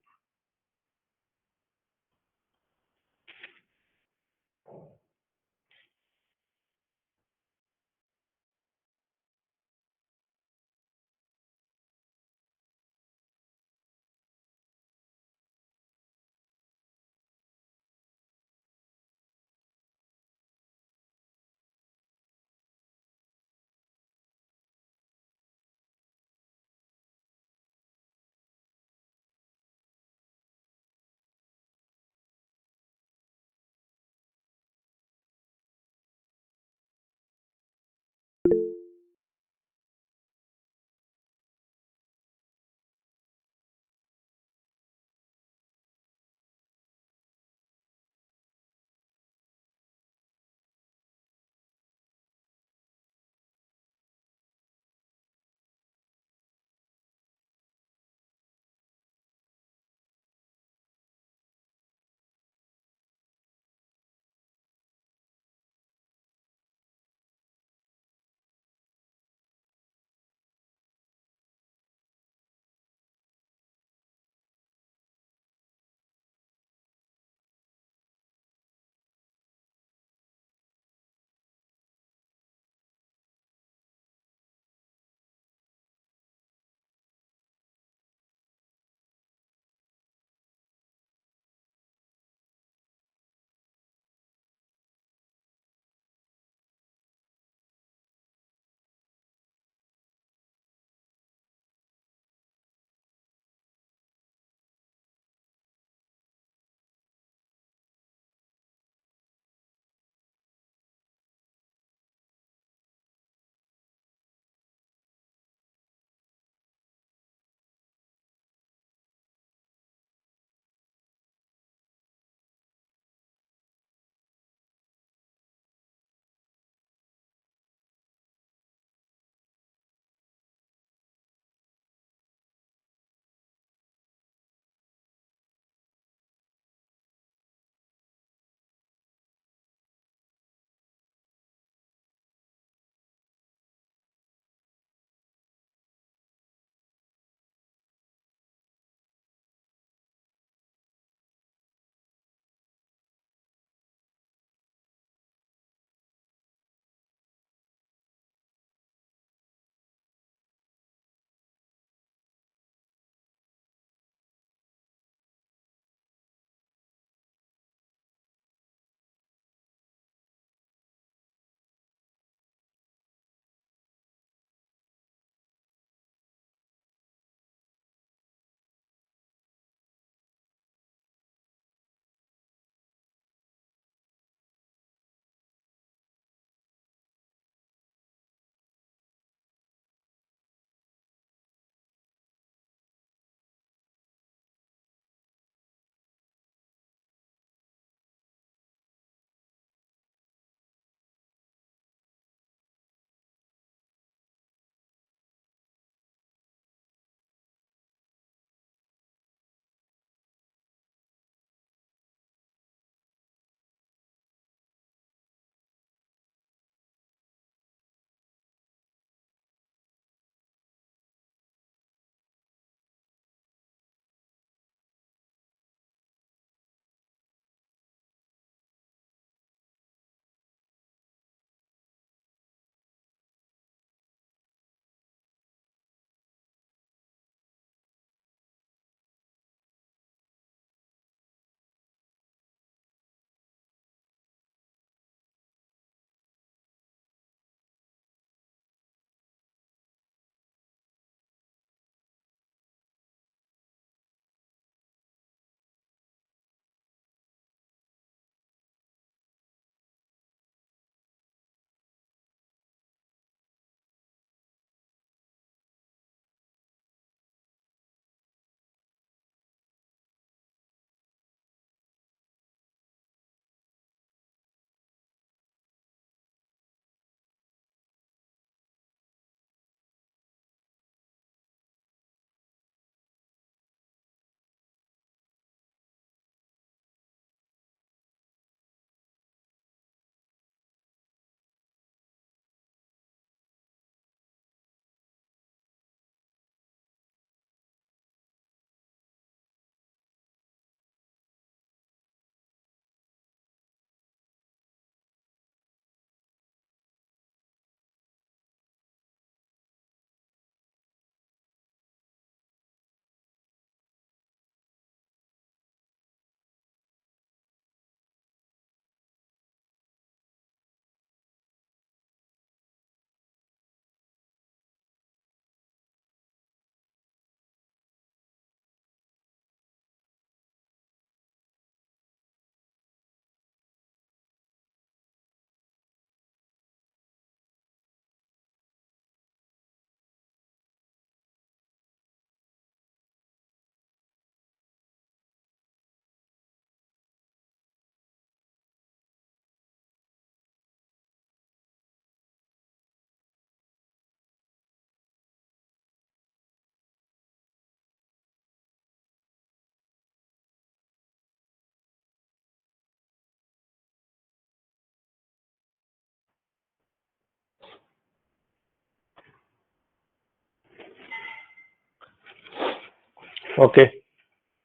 Okay,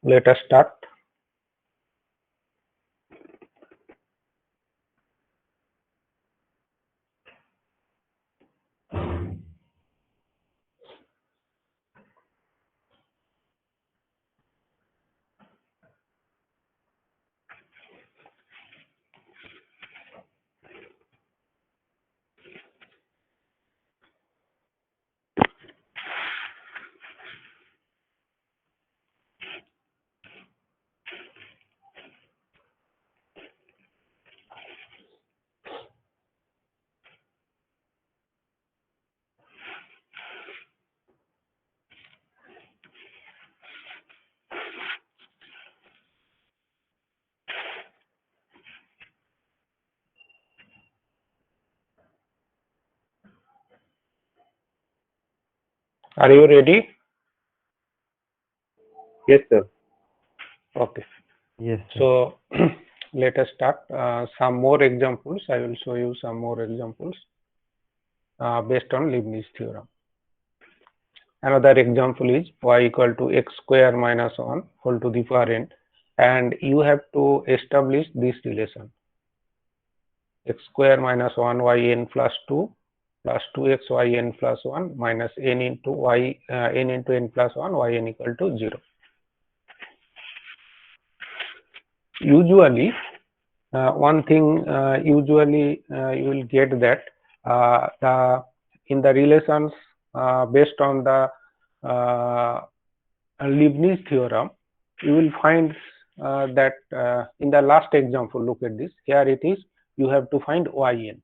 let us start. Are you ready? Yes, sir. Okay. Yes, sir. So let us start. Some more examples. I will show you some more examples based on Leibniz theorem. Another example is y equal to x square minus 1 whole to the power n, and you have to establish this relation: x square minus 1 yn plus 2 plus 2x yn plus 1 minus n into n into n plus 1 yn equal to 0. Usually, one thing usually you will get that in the relations based on the Leibniz theorem, you will find that in the last example, look at this. Here it is, you have to find yn,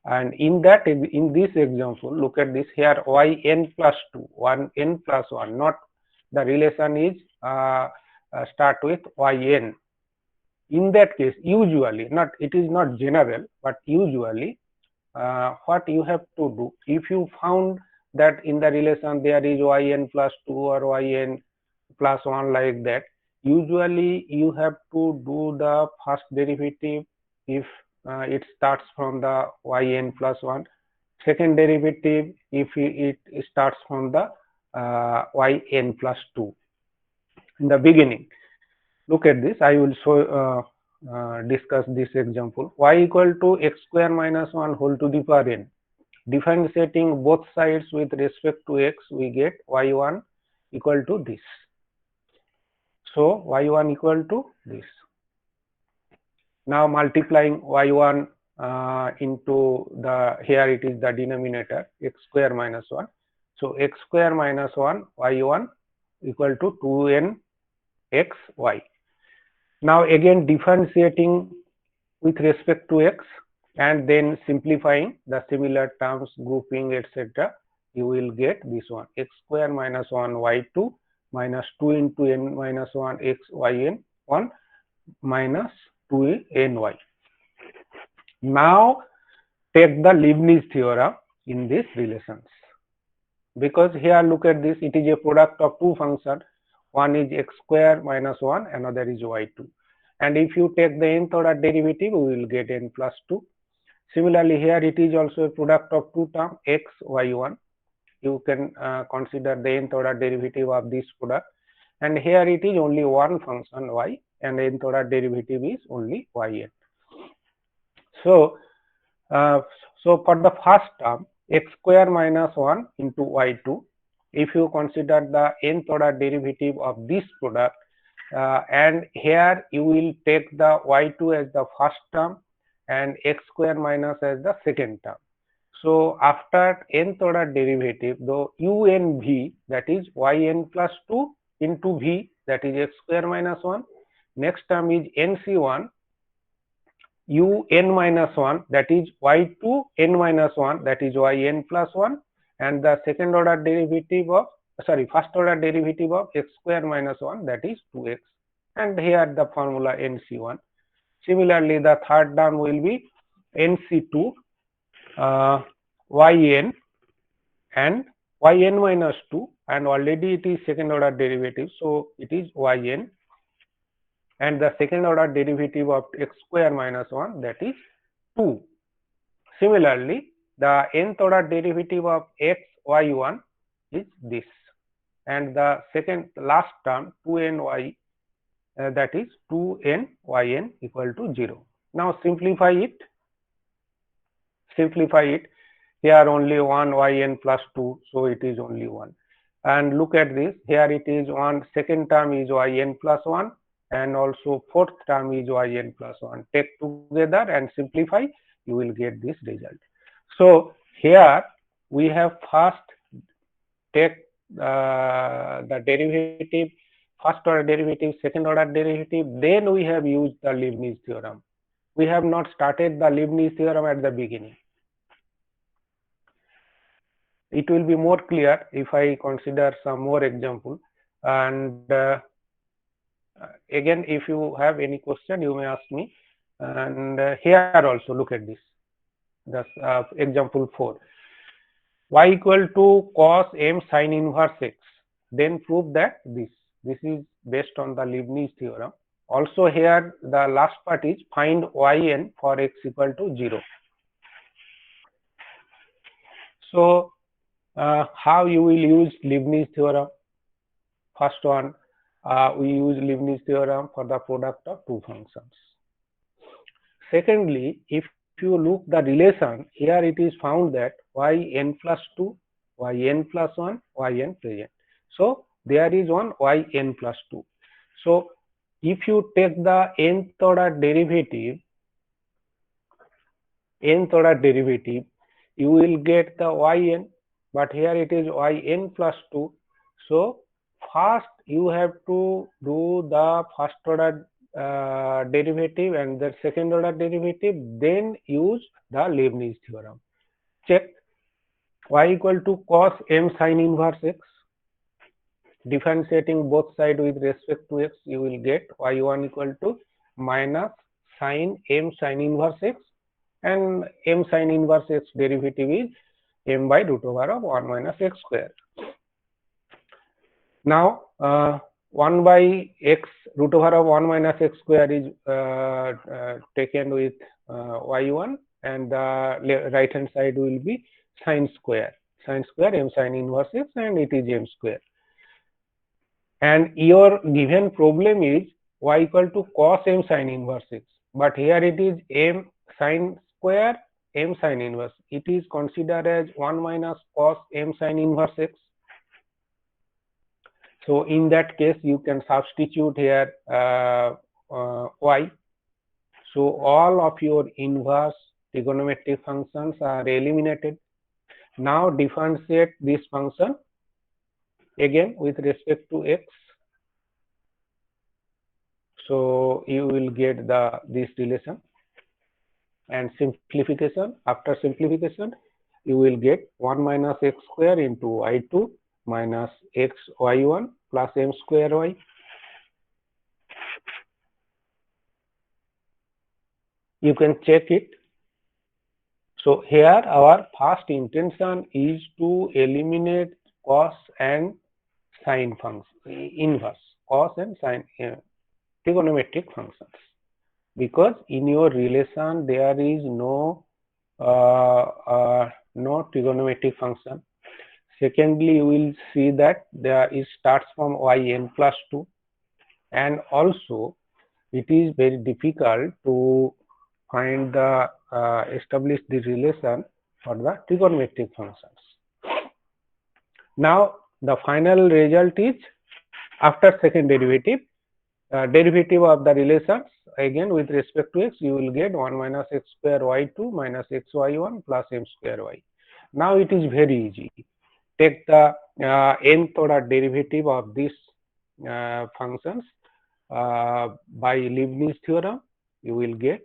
and in this example, look at this. Here yn plus 2, 1n plus 1. Not the relation is start with yn. In that case, usually, not it is not general, but usually what you have to do, if you found that in the relation there is yn plus 2 or yn plus 1 like that, usually you have to do the first derivative if it starts from the yn plus 1, second derivative if it starts from the yn plus 2 in the beginning. Look at this. I will show discuss this example. Y equal to x square minus 1 whole to the power n. Differentiating both sides with respect to x, we get y1 equal to this. So y1 equal to this. Now multiplying y1 into the, here it is the denominator, x square minus 1. So x square minus 1 y1 equal to 2n xy. Now again differentiating with respect to x and then simplifying the similar terms, grouping, etc., you will get this one: x square minus 1 y2 minus 2 into n minus 1 x yn 1 minus 2 ny. Now take the Leibniz theorem in these relations, because here look at this, it is a product of two functions. One is x square minus 1, another is y2. And if you take the nth order derivative, we will get n plus 2. Similarly, here it is also a product of two terms, x, y1. You can consider the nth order derivative of this product. And here it is only one function y, and nth order derivative is only yn. So, so for the first term, x square minus 1 into y2, if you consider the nth order derivative of this product, and here you will take the y2 as the first term and x square minus as the second term. So after nth order derivative, the unv, that is yn plus 2 into v, that is x square minus 1. Next term is nc1 un minus 1, that is y2 n minus 1, that is yn plus 1, and the second order derivative of, first order derivative of x square minus 1, that is 2x, and here the formula nc1. Similarly, the third term will be nc2 yn and yn minus 2, and already it is second order derivative, so it is yn, and the second order derivative of x square minus 1, that is 2. Similarly, the nth order derivative of x y1 is this. and the second last term 2ny, that is 2n equal to 0. Now simplify it. Here only 1 yn plus 2, so it is only 1. And look at this, here it is 1, second term is yn plus 1, and also fourth term is yn plus 1. Take together and simplify, you will get this result. So here we have first take the derivative, first order derivative, second order derivative, then we have used the Leibniz theorem. We have not started the Leibniz theorem at the beginning. It will be more clear if I consider some more example. And again, if you have any question, you may ask me. And here also look at this. That's example 4. Y equal to cos m sin inverse x. Then prove that this is based on the Leibniz theorem. Also here the last part is find yn for x equal to 0. So how you will use Leibniz theorem? First one, we use Leibniz theorem for the product of two functions. Secondly, if you look the relation, here it is found that yn plus 2, yn plus 1, yn present. So there is one yn plus 2. So if you take the nth order derivative, you will get the yn, but here it is yn plus 2. So first you have to do the first order derivative and the second order derivative, then use the Leibniz theorem. Check. Y equal to cos m sin inverse x. Differentiating both sides with respect to x, you will get y1 equal to minus sin m sin inverse x, and m sin inverse x derivative is m by root over of 1 minus x square. Now 1 by x root over of 1 minus x square is taken with y1, and the right hand side will be sin square m sin inverse x, and it is m square. And your given problem is y equal to cos m sin inverse x, but here it is m sin square m sin inverse. It is considered as 1 minus cos m sin inverse x. So in that case, you can substitute here y. So all of your inverse trigonometric functions are eliminated. Now differentiate this function again with respect to x. So you will get this relation, and simplification. After simplification, you will get 1 minus x square into y2 minus x y1 plus m square y. You can check it. So here our first intention is to eliminate cos and sine function, inverse cos and sine trigonometric functions, because in your relation there is no trigonometric function. Secondly, you will see that it starts from yn plus 2, and also it is very difficult to find the establish the relation for the trigonometric functions. Now the final result is after second derivative, derivative of the relations again with respect to x, you will get 1 minus x square y2 minus x y1 plus m square y. Now it is very easy. Take the nth order derivative of these functions by Leibniz theorem, you will get.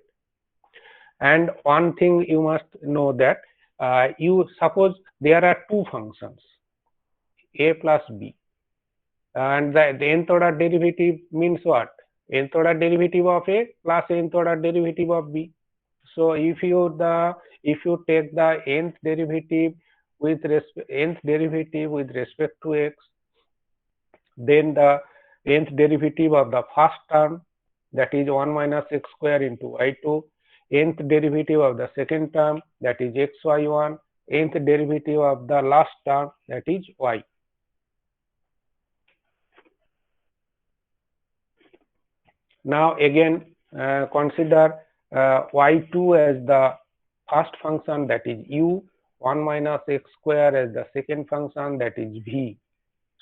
And one thing you must know that you suppose there are two functions, a plus b, and the nth order derivative means what? Nth order derivative of a plus nth order derivative of b. So if you take the nth derivative with respect to x, then the nth derivative of the first term, that is 1 minus x square into y2, nth derivative of the second term, that is x y1, 1, nth derivative of the last term, that is y. Now again consider y2 as the first function, that is u, 1 minus x square as the second function, that is v.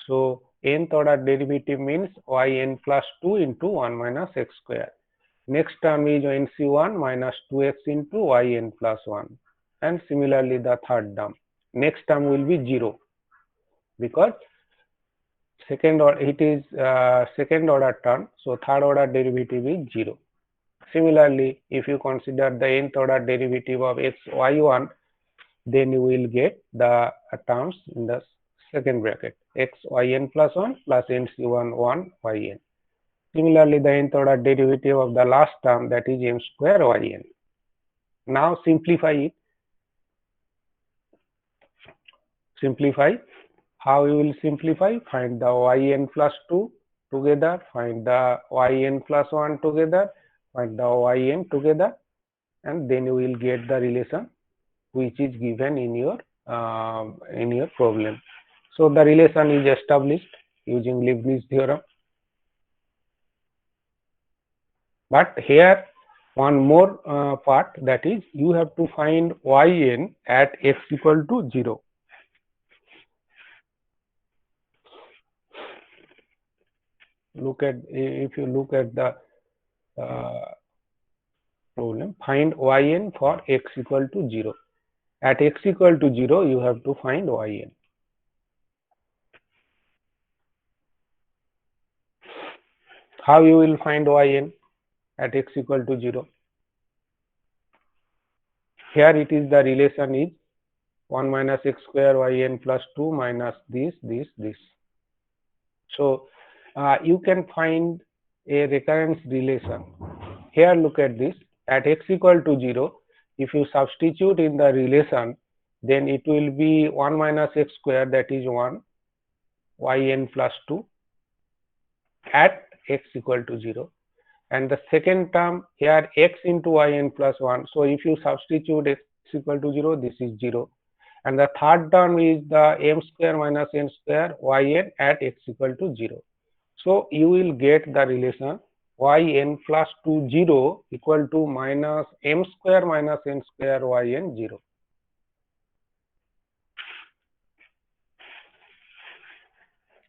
So nth order derivative means yn plus 2 into 1 minus x square. Next term is nc1 minus 2x into yn plus 1, and similarly the third term. Next term will be 0 because second order, it is second order term, so third order derivative is 0. Similarly, if you consider the nth order derivative of x y1, then you will get the terms in the second bracket, x yn plus 1 plus nc1 1 yn. Similarly, the nth order derivative of the last term, that is m square yn. Now simplify it. Simplify. How you will simplify? Find the yn plus 2 together, find the yn plus 1 together, find the yn together, and then you will get the relation which is given in your problem. So the relation is established using Leibniz theorem. But here one more part, that is you have to find yn at x equal to 0. Look at, if you look at the problem, find yn for x equal to 0. At x equal to 0, you have to find yn. How you will find yn at x equal to 0? Here it is, the relation is 1 minus x square yn plus 2 minus this. So you can find a recurrence relation. Here look at this, at x equal to 0, if you substitute in the relation, then it will be 1 minus x square, that is 1 yn plus 2 at x equal to 0. And the second term here, x into yn plus 1. So if you substitute x equal to 0, this is 0. And the third term is the m square minus n square yn at x equal to 0. So you will get the relation yn plus 2 0 equal to minus m square minus n square yn 0.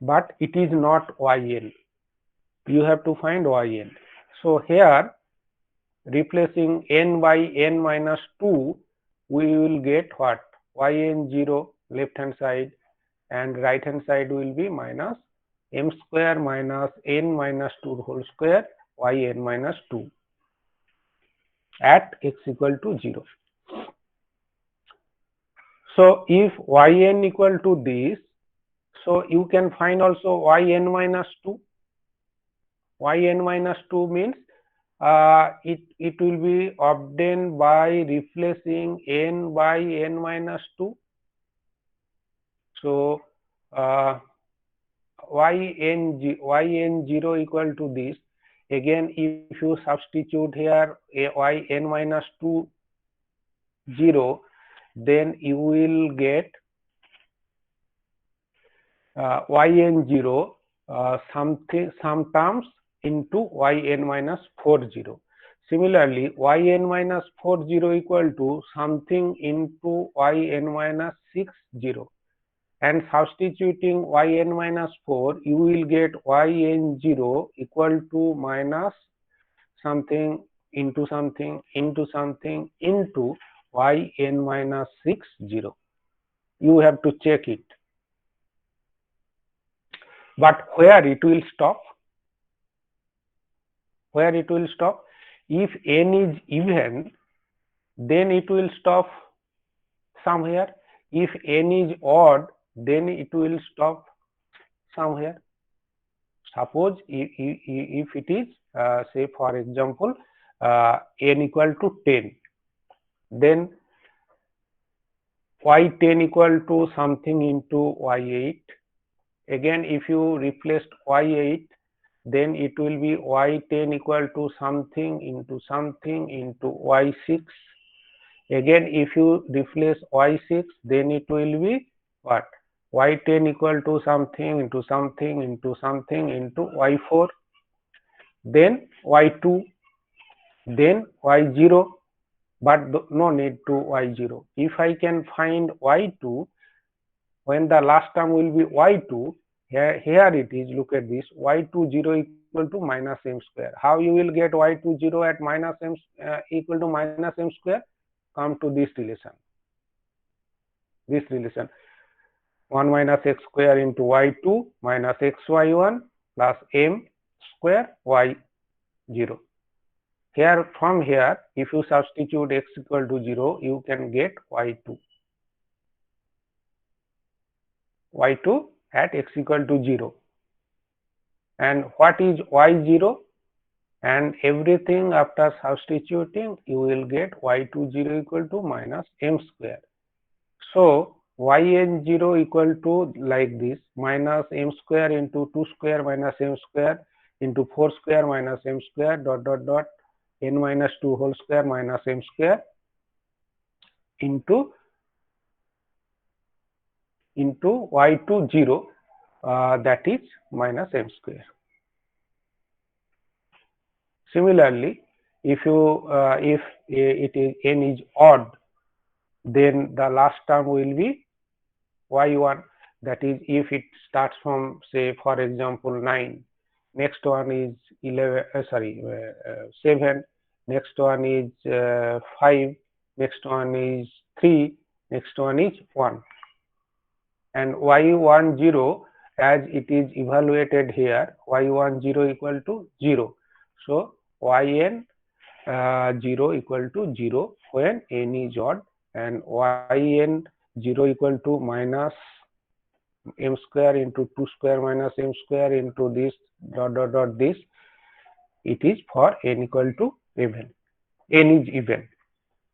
But it is not yn. You have to find yn. So here, replacing n by n minus 2, we will get what? Yn 0 left hand side, and right hand side will be minus m square minus n minus 2 whole square yn minus 2 at x equal to 0. So if yn equal to this, so you can find also yn minus 2. Yn minus 2 means it will be obtained by replacing n by n minus 2. So yn 0 equal to this. Again, if you substitute here yn minus 2 0, then you will get yn 0 some terms into yn minus 4 0. Similarly, yn minus 4 0 equal to something into yn minus 6 0. And substituting yn minus 4, you will get yn 0 equal to minus something into something into something into yn minus 6 0. You have to check it. But where it will stop? Where it will stop? If n is even, then it will stop somewhere. If n is odd, then it will stop somewhere. Suppose if it is say for example n equal to 10, then y10 equal to something into y8. Again, if you replaced y8, then it will be y10 equal to something into y6. Again, if you replace y6, then it will be what? y10 equal to something into something into something into y4. then y2, then y0, but no need to y0. If I can find y2, when the last term will be y2, here it is, look at this, y2 0 equal to minus m square. How you will get y2 0 at minus m equal to minus m square? Come to this relation. 1 minus x square into y2 minus xy1 plus m square y0. Here, from here, if you substitute x equal to 0, you can get y2 at x equal to 0. And what is y0? And everything after substituting, you will get y2 0 equal to minus m square. So yn 0 equal to like this, minus m square into 2 square minus m square into 4 square minus m square dot dot dot n minus 2 whole square minus m square into y2 0, that is minus m square. Similarly, if it is n is odd, then the last term will be y1, that is if it starts from, say, for example, 9, next one is 7, next one is 5, next one is 3, next one is 1, and y1 0, as it is evaluated here, y1 0 equal to 0. So yn 0 equal to 0 when n is odd, and yn 0 equal to minus m square into 2 square minus m square into this dot dot dot this, it is for n equal to even, n is even.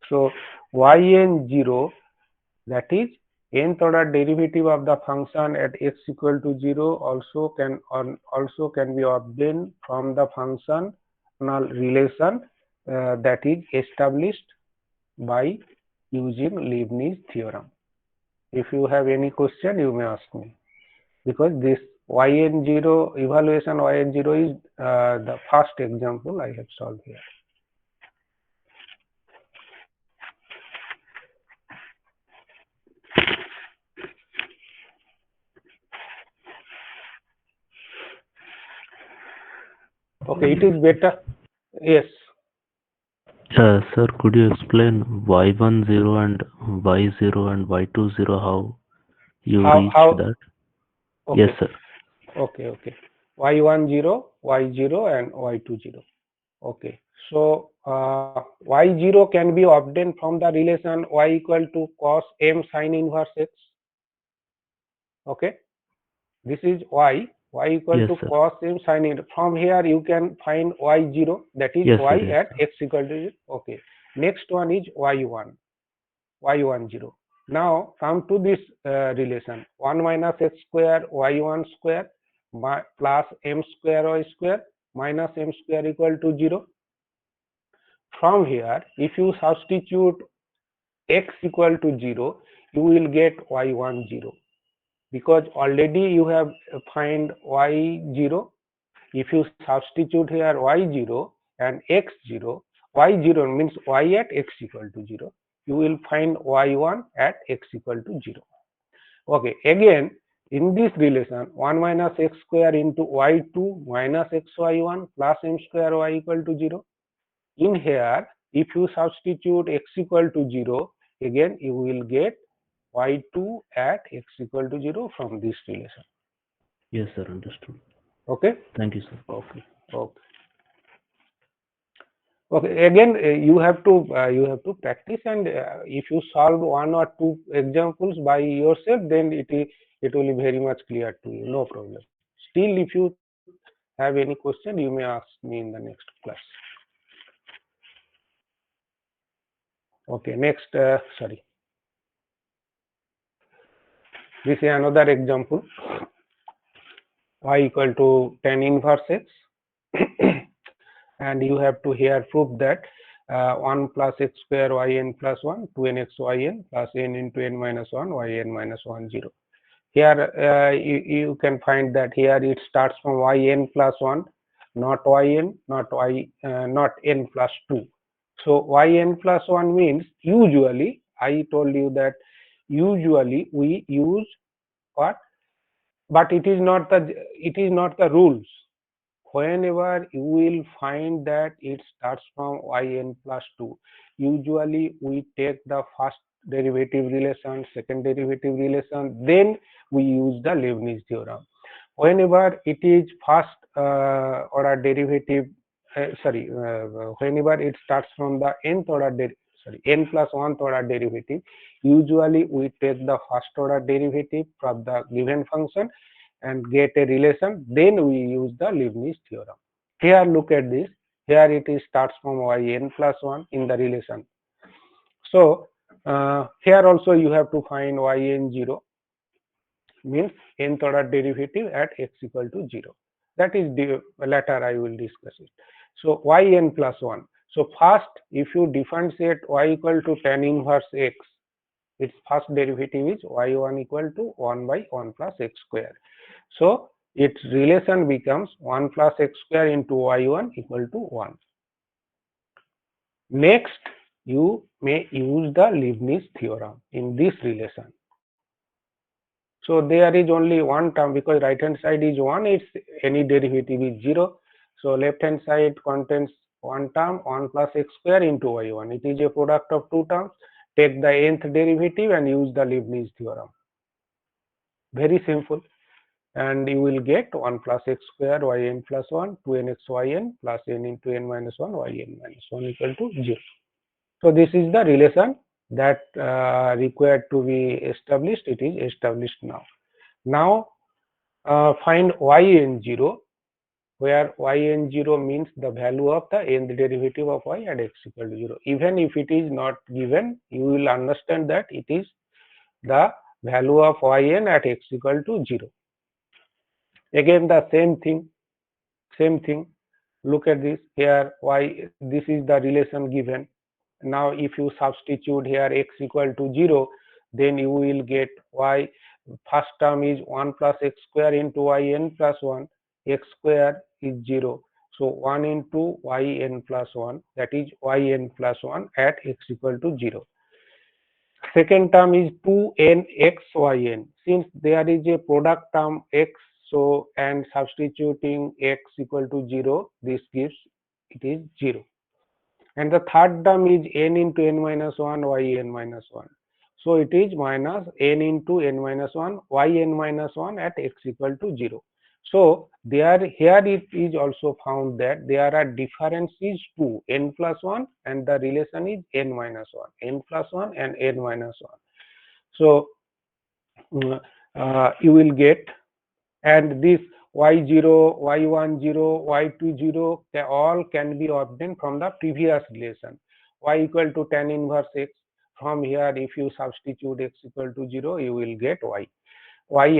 So yn 0, that is nth order derivative of the function at x equal to 0 also can be obtained from the functional relation that is established by using Leibniz theorem. If you have any question, you may ask me, because this yn 0 evaluation yn 0 is the first example I have solved here. Okay, it is better. Yes. Sir, could you explain y10 and y0 and y20 how you reached that? Okay. Yes, sir. Okay. y10, y0 and y20. Okay. So y0 can be obtained from the relation y equal to cos m sin inverse x. Okay. This is y equal Yes, to sir. cos m sin inverse. From here you can find y0, that is Yes, y sir, yes, at sir. x equal to 0. Okay. Next one is y10. Now come to this relation, 1 minus x square y1 square plus m square y square minus m square equal to 0. From here, if you substitute x equal to 0, you will get y10, because already you have find y0. If you substitute here y0 and x0, y0 means y at x equal to 0, you will find y1 at x equal to 0. Okay, again in this relation, 1 minus x square into y2 minus xy1 plus m square y equal to 0. In here, if you substitute x equal to 0, again you will get y2 at x equal to 0 from this relation. Yes, sir, understood. Okay. Thank you, sir. Okay. Again, you have to practice, and if you solve 1 or 2 examples by yourself, then it will be very much clear to you. No problem. Still, if you have any question, you may ask me in the next class. Okay. Next, sorry. This is another example. Y equal to tan inverse x. And you have to here prove that 1 plus x square yn plus 1, 2nx yn plus n into n minus 1 yn minus 1 0. Here you can find that here it starts from yn plus 1, not yn, not n plus 2. So yn plus 1 means usually, I told you that usually we use what, but it is not the rules. Whenever you will find that it starts from yn plus 2, usually we take the first derivative relation, second derivative relation, then we use the Leibniz theorem. Whenever it is first order derivative, whenever it starts from the nth order n plus 1th order derivative, usually we take the first order derivative from the given function and get a relation, then we use the Leibniz theorem. Here look at this, here it is starts from yn plus 1 in the relation. So here also you have to find yn0, means nth order derivative at x equal to 0. That is the later I will discuss it. So yn plus 1. So first, if you differentiate y equal to tan inverse x, its first derivative is y1 equal to 1 by 1 plus x square. So its relation becomes 1 plus x square into y1 equal to 1. Next, you may use the Leibniz theorem in this relation. So there is only one term, because right hand side is 1, its any derivative is 0. So left hand side contains one term, 1 plus x square into y1. It is a product of two terms. Take the nth derivative and use the Leibniz theorem. Very simple. And you will get 1 plus x square yn plus 1, 2nx yn plus n into n minus 1 yn minus 1 equal to 0. So this is the relation that required to be established. It is established now. Now find yn0, where yn0 means the value of the nth derivative of y at x equal to 0. Even if it is not given, you will understand that it is the value of yn at x equal to 0. Again the same thing. Look at this, here y, this is the relation given. Now if you substitute here x equal to 0, then you will get y, first term is 1 plus x square into yn plus 1, x square is 0. So 1 into yn plus 1, that is yn plus 1 at x equal to 0. Second term is 2nx yn. Since there is a product term x, so and substituting x equal to 0, this gives it is 0. And the third term is n into n minus 1 yn minus 1. So it is minus n into n minus 1 yn minus 1 at x equal to 0. So here it is also found that there are differences to n plus 1 and the relation is n minus 1, n plus 1 and n minus 1. So you will get, and this y0, y10, y20 all can be obtained from the previous relation. Y equal to tan inverse x. From here, if you substitute x equal to 0, you will get y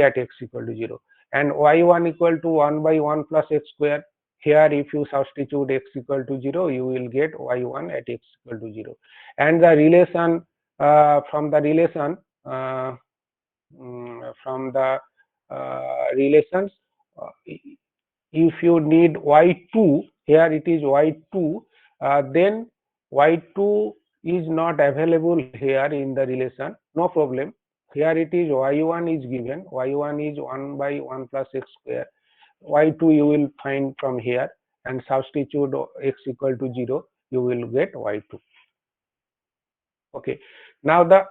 at x equal to 0. And y1 equal to 1 by 1 plus x square. Here, if you substitute x equal to 0, you will get y1 at x equal to 0. And the relation from the relations, if you need y2, here it is y2, then y2 is not available here in the relation, no problem. Here it is y1 is given, y1 is 1 by 1 plus x square, y2 you will find from here and substitute x equal to 0, you will get y2. Okay, now the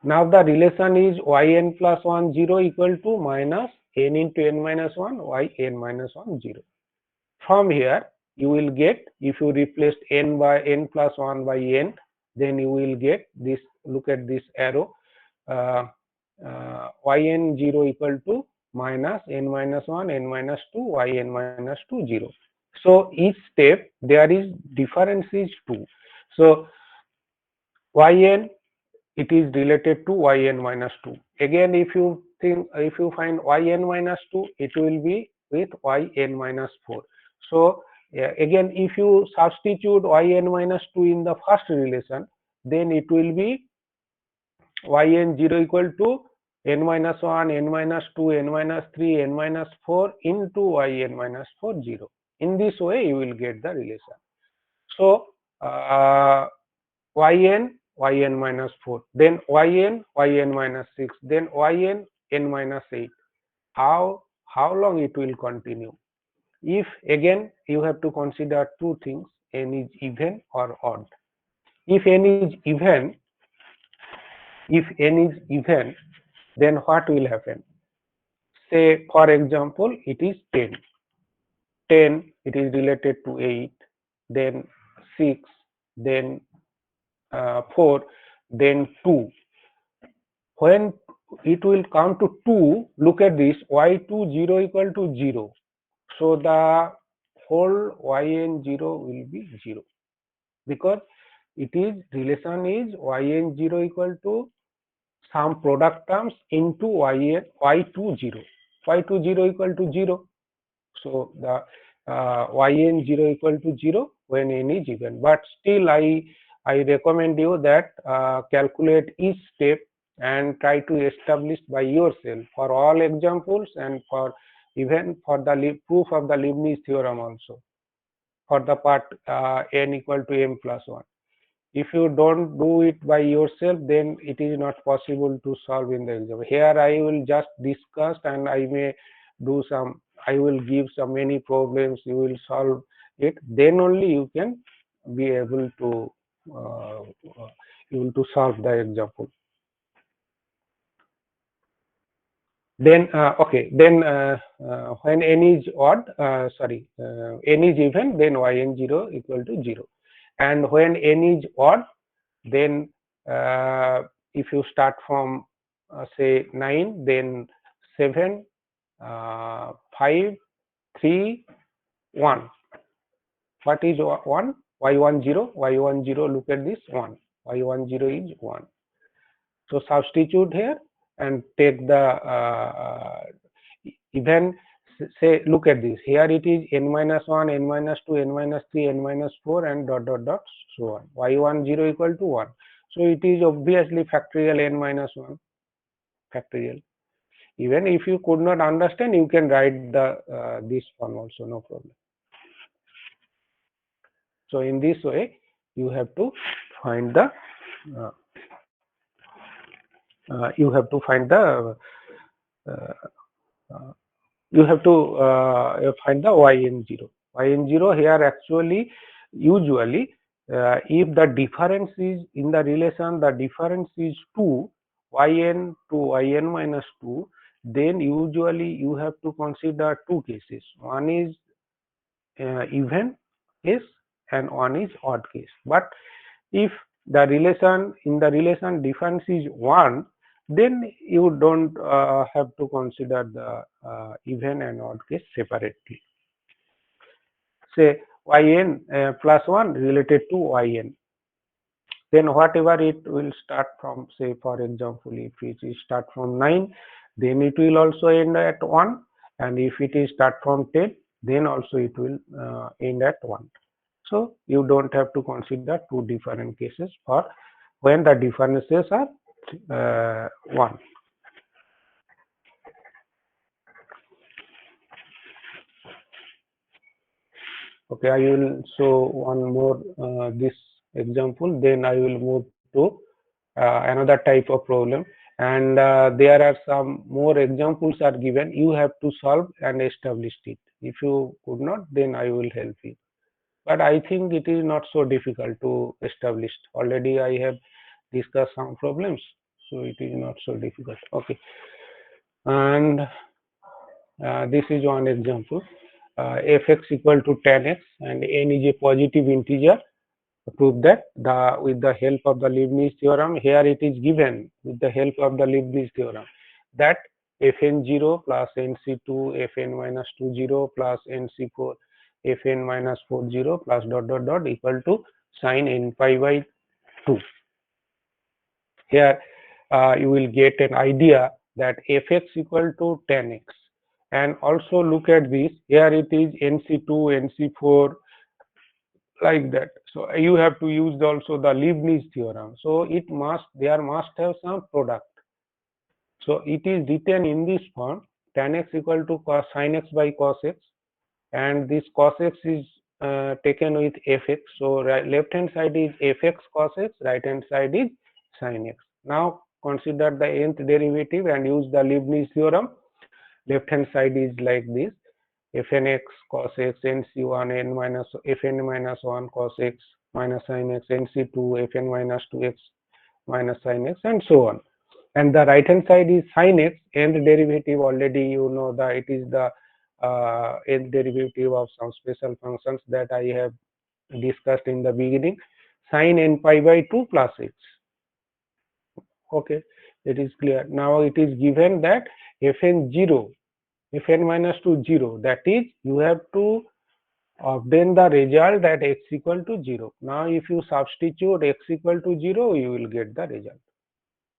now the relation is yn plus 1 0 equal to minus n into n minus 1 yn minus 1 0. From here you will get, if you replace n by n plus 1 by n, then you will get this. Look at this arrow, yn 0 equal to minus n minus 1 n minus 2 yn minus 2 0. So each step there is differences too. So yn, it is related to yn minus 2. Again, if you find yn minus 2, it will be with yn minus 4. So again, if you substitute yn minus 2 in the first relation, then it will be yn 0 equal to n minus 1, n minus 2, n minus 3, n minus 4 into yn minus 4, 0. In this way, you will get the relation. So, yn minus 4, then yn minus 6, then n minus 8. How long it will continue? If again you have to consider two things, n is even or odd. If n is even, then what will happen? Say for example, it is 10. 10, it is related to 8, then 6, then 4, then 2. When it will come to 2, look at this, y2 0 equal to 0. So the whole yn 0 will be 0, because it is relation is yn 0 equal to some product terms into y2 0. y2 0 equal to 0. So the yn 0 equal to 0 when n is even. But still I recommend you that calculate each step and try to establish by yourself for all examples, and for even for the proof of the Leibniz theorem also, for the part n equal to m plus 1. If you don't do it by yourself, then it is not possible to solve in the exam. Here I will just discuss, and I may do some, I will give some many problems, you will solve it, then only you can be able to solve the example. Then okay, then when n is odd, n is even, then yn 0 equal to 0. And when n is odd, then if you start from say 9, then 7, 5, 3, 1. What is 1? y10, y10, look at this, 1. y10 is 1. So substitute here and take the even, say, look at this, here it is n minus 1, n minus 2, n minus 3, n minus 4, and dot dot dot, so on. y10 equal to 1. So it is obviously factorial n minus 1, factorial. Even if you could not understand, you can write the this one also, no problem. So in this way, you have to find the you have to find the yn0. yn0 here actually, usually, if the difference is in the relation, the difference is 2, yn to yn minus 2, then usually you have to consider two cases. One is even case and one is odd case. But if the relation, in the relation difference is 1, then you don't have to consider the even and odd case separately. Say yn plus 1 related to yn, then whatever it will start from, say for example, if it is start from 9, then it will also end at 1, and if it is start from 10, then also it will end at 1. So you don't have to consider two different cases for when the differences are 1. Okay, I will show one more this example, then I will move to another type of problem, and there are some more examples are given. You have to solve and establish it. If you could not, then I will help you. But I think it is not so difficult to establish. Already I have discussed some problems, so it is not so difficult. Okay, and this is one example. Fx equal to tan x and n is a positive integer. Prove that with the help of the Leibniz theorem. Here it is given with the help of the Leibniz theorem that fn0 plus nc2 fn minus 2 0 plus nc4 fn minus 4 0 plus dot dot dot equal to sine n pi by 2. Here you will get an idea that fx equal to tan x, and also look at this, here it is nc2 nc4 like that. So you have to use also the Leibniz theorem. So it must, there must have some product. So it is written in this form: tan x equal to cos sin x by cos x, and this cos x is taken with fx. So left hand side is fx cos x, right hand side is sin x. Now consider the nth derivative and use the Leibniz theorem. Left hand side is like this: fn x cos x nc1 n minus fn minus 1 cos x minus sin x nc2 fn minus 2x minus sin x, and so on. And the right hand side is sin x, nth derivative already you know that it is the nth derivative of some special functions that I have discussed in the beginning, sin n pi by 2 plus x. Okay, it is clear. Now it is given that fn 0, fn minus 2 0, that is you have to obtain the result that x equal to 0. Now if you substitute x equal to 0, you will get the result.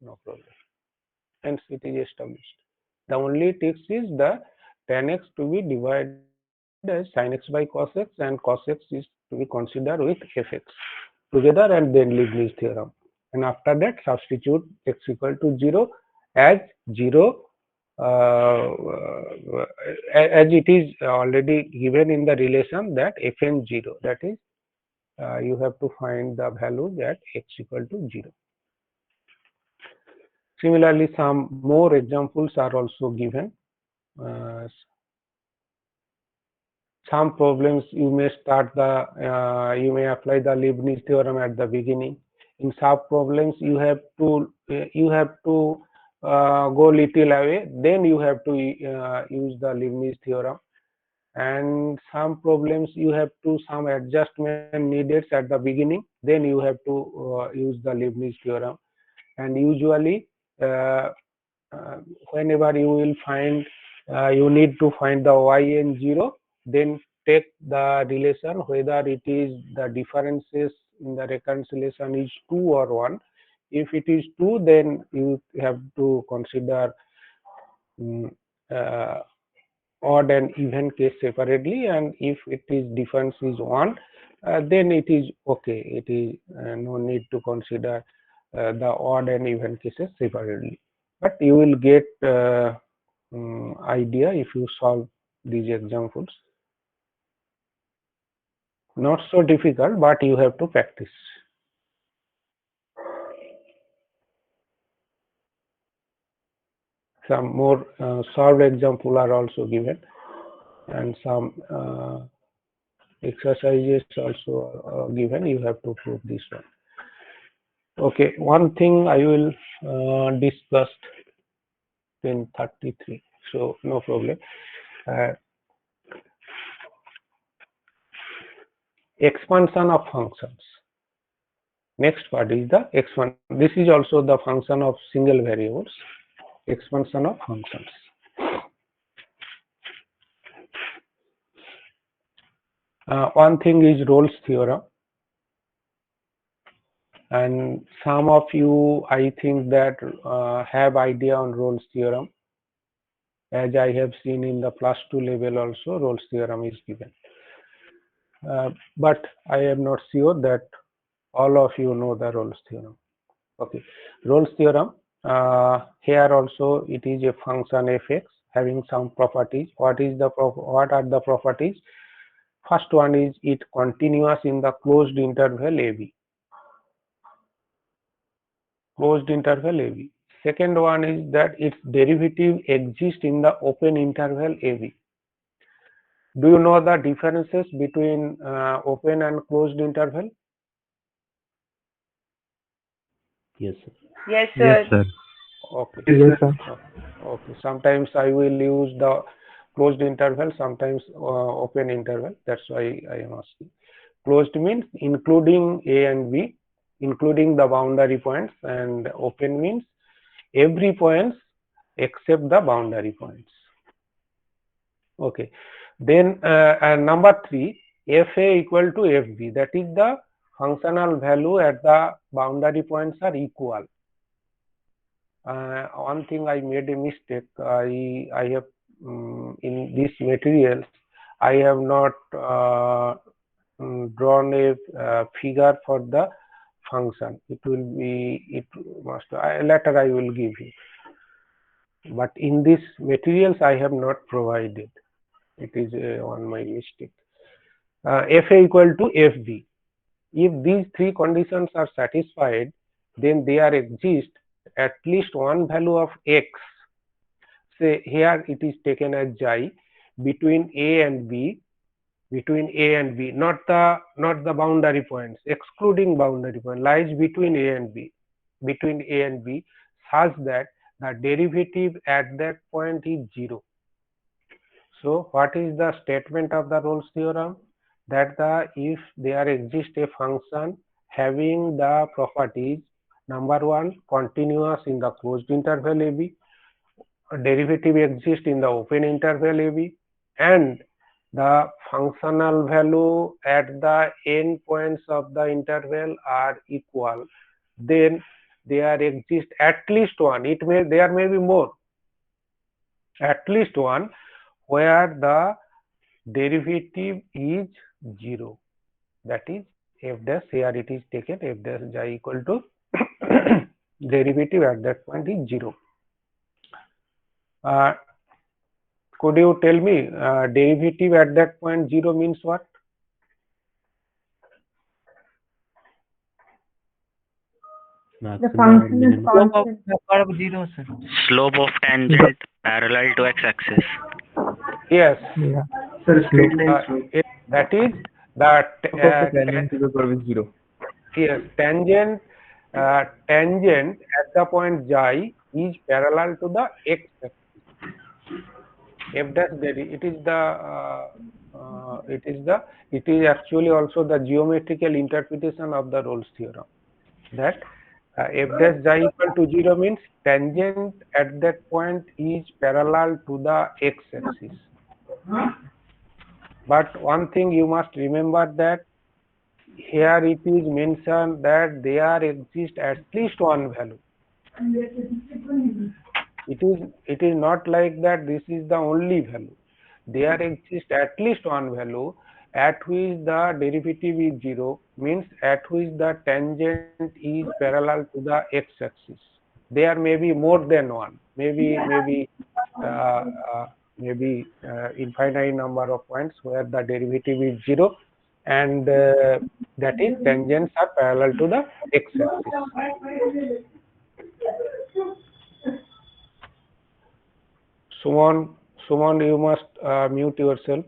No problem. Hence it is established. The only trick is the tan x to be divided as sin x by cos x, and cos x is to be considered with fx together, and then Leibniz theorem. And after that substitute x equal to 0 as 0 as it is already given in the relation that fn 0, that is you have to find the value that x equal to 0. Similarly, some more examples are also given. Some problems you may start the you may apply the Leibniz theorem at the beginning. In some problems you have to go little away, then you have to use the Leibniz theorem. And some problems you have to some adjustment needed at the beginning, then you have to use the Leibniz theorem. And usually whenever you will find you need to find the yn 0, then take the relation whether it is the differences in the reconciliation is 2 or 1. If it is 2, then you have to consider odd and even case separately, and if it is difference is 1, then it is okay. It is no need to consider the odd and even cases separately. But you will get idea if you solve these examples. Not so difficult, but you have to practice. Some more solved example are also given, and some exercises also are given. You have to prove this one. Okay, one thing I will discuss in 33, so no problem. Expansion of functions. Next part is the expansion. This is also the function of single variables. Expansion of functions. One thing is Rolle's theorem, and some of you I think that have idea on Rolle's theorem, as I have seen in the +2 level also Rolle's theorem is given. But I am not sure that all of you know the Rolle's theorem. Okay, Rolle's theorem, here also it is a function fx having some properties. What are the properties? First one is it continuous in the closed interval AB. Closed interval AB. Second one is that its derivative exists in the open interval AB. Do you know the differences between open and closed interval? Yes, sir. Yes, sir. Yes, sir. Okay. Yes, sir. Okay. Sometimes I will use the closed interval, sometimes open interval. That's why I am asking. Closed means including A and B, including the boundary points, and open means every points except the boundary points. Okay. Then number 3, fa equal to fb, that is the functional value at the boundary points are equal. One thing I made a mistake. I have in this materials I have not drawn a figure for the function. It will be, it must, later I will give you. but in this materials I have not provided. It is on my mistake. Fa equal to Fb. If these three conditions are satisfied, then there exists at least one value of x. Say here it is taken as xi between a and b, not the boundary points, excluding boundary point, lies between a and b, such that the derivative at that point is 0. So what is the statement of the Rolle's theorem? That if there exists a function having the properties, number one, continuous in the closed interval AB, derivative exists in the open interval AB, and the functional value at the end points of the interval are equal, then there exists at least one, there may be more, at least one where the derivative is 0, that is f dash, here it is taken f dash xi equal to derivative at that point is 0. Could you tell me derivative at that point 0 means what? Maximum or minimum. Slope of tangent parallel to x-axis. Yes, Yeah. that is the Tangent to the curve is 0. yes, tangent at the point xi is parallel to the x axis. F dash it is actually also the geometrical interpretation of the Rolle's theorem, that f dash xi equal to 0 means tangent at that point is parallel to the x axis. But one thing you must remember, that here it is mentioned that there exists at least one value. It is not like that this is the only value. There exists at least one value at which the derivative is 0, means at which the tangent is parallel to the x-axis. There may be more than one, maybe infinite number of points where the derivative is 0, and that is tangents are parallel to the x-axis. Suman, you must mute yourself.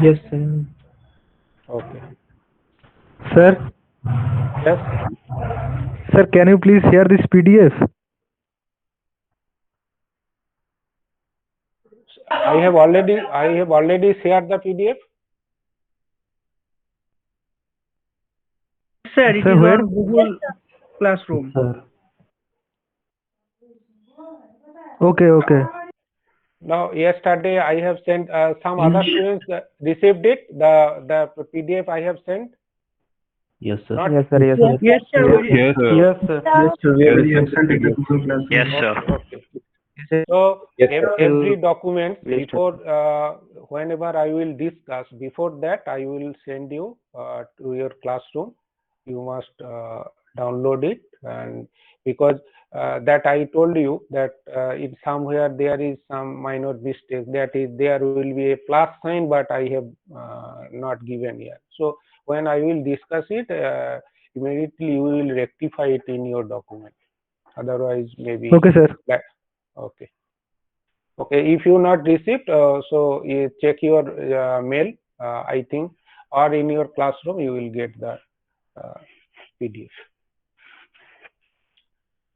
Yes, sir. Okay. Sir? Yes. Sir, can you please share this PDF? I have already shared the PDF. Sir, it Sir, is where? on Google Classroom. Sir, Okay. Now, yesterday I have sent some other students received it. The PDF I have sent. yes, sir. Not Yes, sir. Yes, sir. Yes, sir. Yes, sir. Yes, sir. We have sent it to Google Classroom. Yes, sir. okay. So Yes, sir. every document Yes, before whenever I will discuss, before that I will send you to your classroom. You must download it, and because that I told you that if somewhere there is some minor mistake, that is there will be a plus sign, but I have not given here. So when I will discuss it, immediately you will rectify it in your document. Otherwise, maybe. Okay, sir. Okay. Okay, if you not received, so you check your mail, I think, or in your classroom you will get the PDF,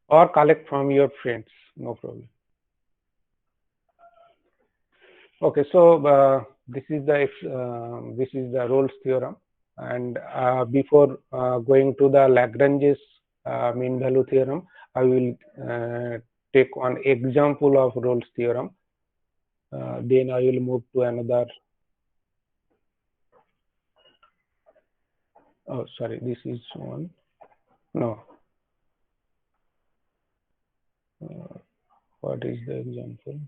or collect from your friends, no problem. Okay, so this is the Rolle's theorem, and before going to the Lagrange's mean value theorem, I will take one example of Rolle's theorem. Then I will move to another. Oh, sorry, this is one. No. What is the example?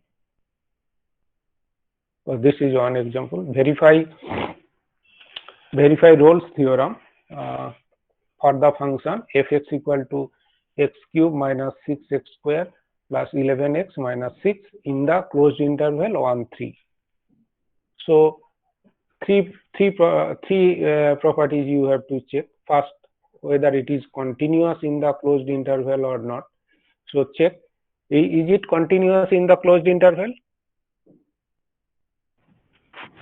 Oh, this is one example. Verify Rolle's theorem for the function fx equal to x cube minus 6x square plus 11x minus 6 in the closed interval 1, 3. So three properties you have to check. First, whether it is continuous in the closed interval or not. So check, is it continuous in the closed interval?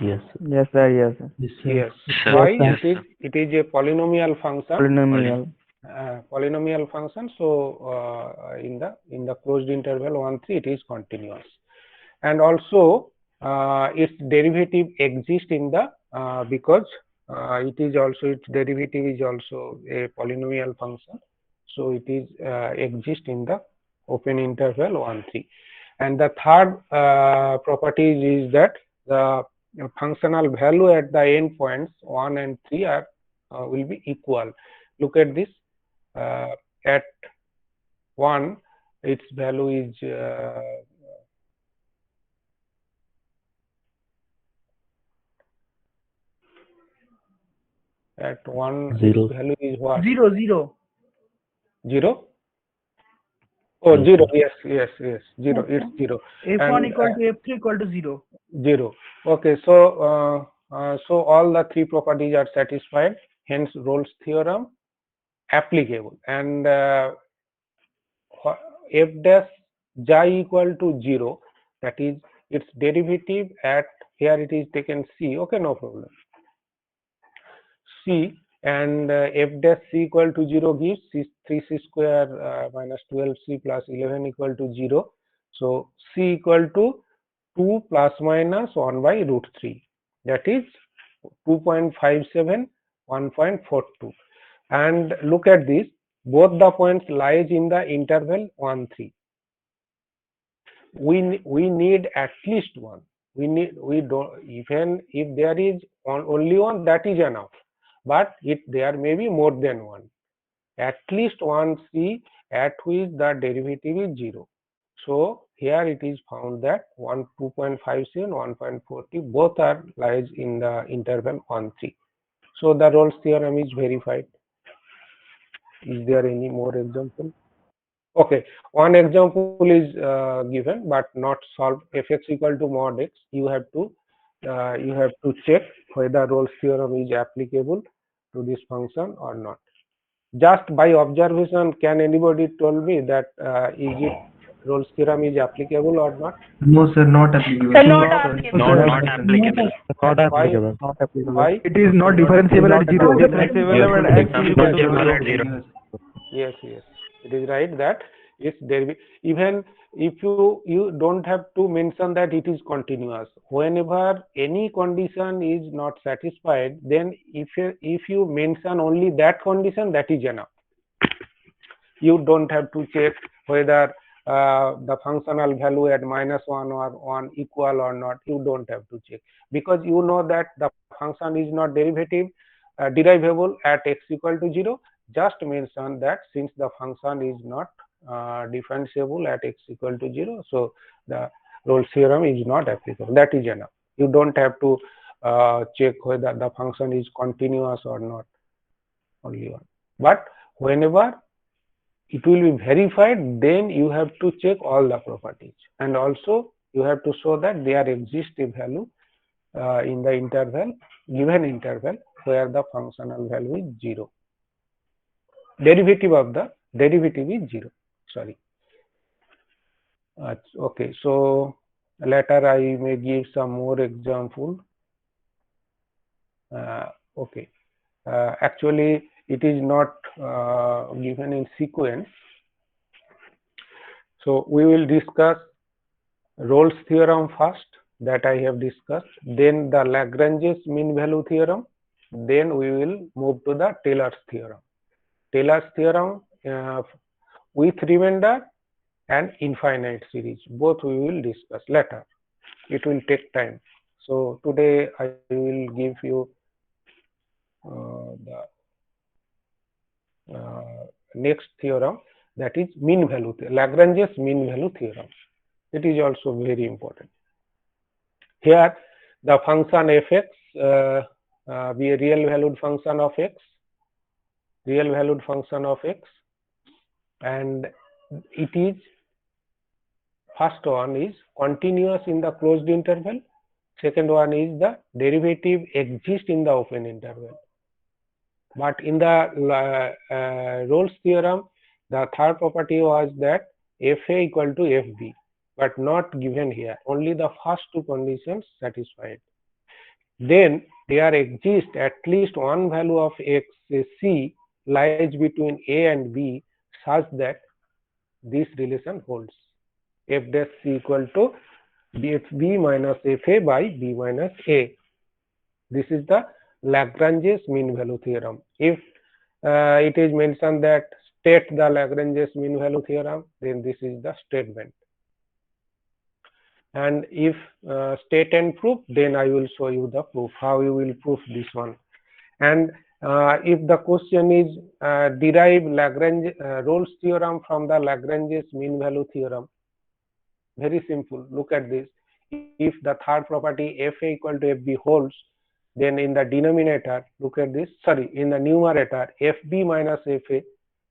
Yes. Yes, sir. Yes, sir. Yes. Sir. Why? Yes, sir. It is a polynomial function. Polynomial. Polynomial function. So in the closed interval 1, 3, it is continuous, and also its derivative exists in the because its derivative is also a polynomial function. So it is exists in the open interval 1, 3, and the third property is that the functional value at the endpoints 1 and 3 are will be equal. Look at this. At 1, its value is at 1, Zero. its value is what? 0, 0. 0? Oh, Yes, 0. sir. Yes. 0. It's 0. F1 And, equal to F3 equal to 0. 0. Okay. So so all the three properties are satisfied. Hence, Rolle's theorem applicable. And f dash xi equal to 0. That is its derivative at here it is taken c. Okay, no problem. C, and f dash c equal to 0 gives 3c square minus 12c plus 11 equal to 0. So c equal to 2 plus minus 1 by root 3, that is 2.57, 1.42. And look at this, both the points lies in the interval 1, 3. We need at least one. We don't, even if there is only one, that is enough, but there may be more than one. At least one C at which the derivative is 0. So here it is found that 2.57, 1.40 both are lies in the interval 1, 3. So the Rolle's theorem is verified. Is there any more example? Okay, one example is given but not solved. Fx equal to mod x. You have to check whether Rolle's theorem is applicable to this function or not. Just by observation, can anybody tell me that is it Rolle's theorem is applicable or not? No, sir. Not applicable. Sir, not applicable. Not applicable. Not Why? applicable. Not applicable. Why? It is not differentiable at 0. Differentiable at x equal to Differentiable 0. at 0. Yes, it is right that it's derivative. Even if you don't have to mention that it is continuous. Whenever any condition is not satisfied, then if you mention only that condition, that is enough. You don't have to check whether the functional value at -1 or 1 equal or not. You don't have to check, because you know that the function is not derivable at x equal to 0. Just mention that since the function is not differentiable at x equal to 0, so the Rolle's theorem is not applicable. That is enough. You don't have to check whether the function is continuous or not. Only one. But whenever it will be verified, then you have to check all the properties, and also you have to show that there exists a value in the given interval where the functional value is 0. Derivative is 0. Sorry. Okay, so later I may give some more example. Okay, actually it is not given in sequence. So we will discuss Rolle's theorem first, that I have discussed, then the Lagrange's mean value theorem, then we will move to the Taylor's theorem. Taylor's theorem with remainder and infinite series, both we will discuss later. It will take time. So today I will give you the next theorem, that is mean value, Lagrange's mean value theorem. It is also very important. Here the function fx be a real valued function of x, and it is First one is continuous in the closed interval. Second one is the derivative exists in the open interval. But in the Rolle's theorem, the third property was that Fa equal to Fb, but not given here. Only the first two conditions satisfied. Then there exists at least one value of x, say C, lies between A and B such that this relation holds. F dash C equal to Fb minus Fa by B minus A. This is the Lagrange's mean value theorem. If it is mentioned that state the Lagrange's mean value theorem, then this is the statement. And if state and proof, then I will show you the proof, how you will prove this one. And if the question is derive Lagrange Rolle's theorem from the Lagrange's mean value theorem, very simple. Look at this. If the third property Fa equal to Fb holds, then in the denominator, look at this, sorry, in the numerator, Fb minus Fa.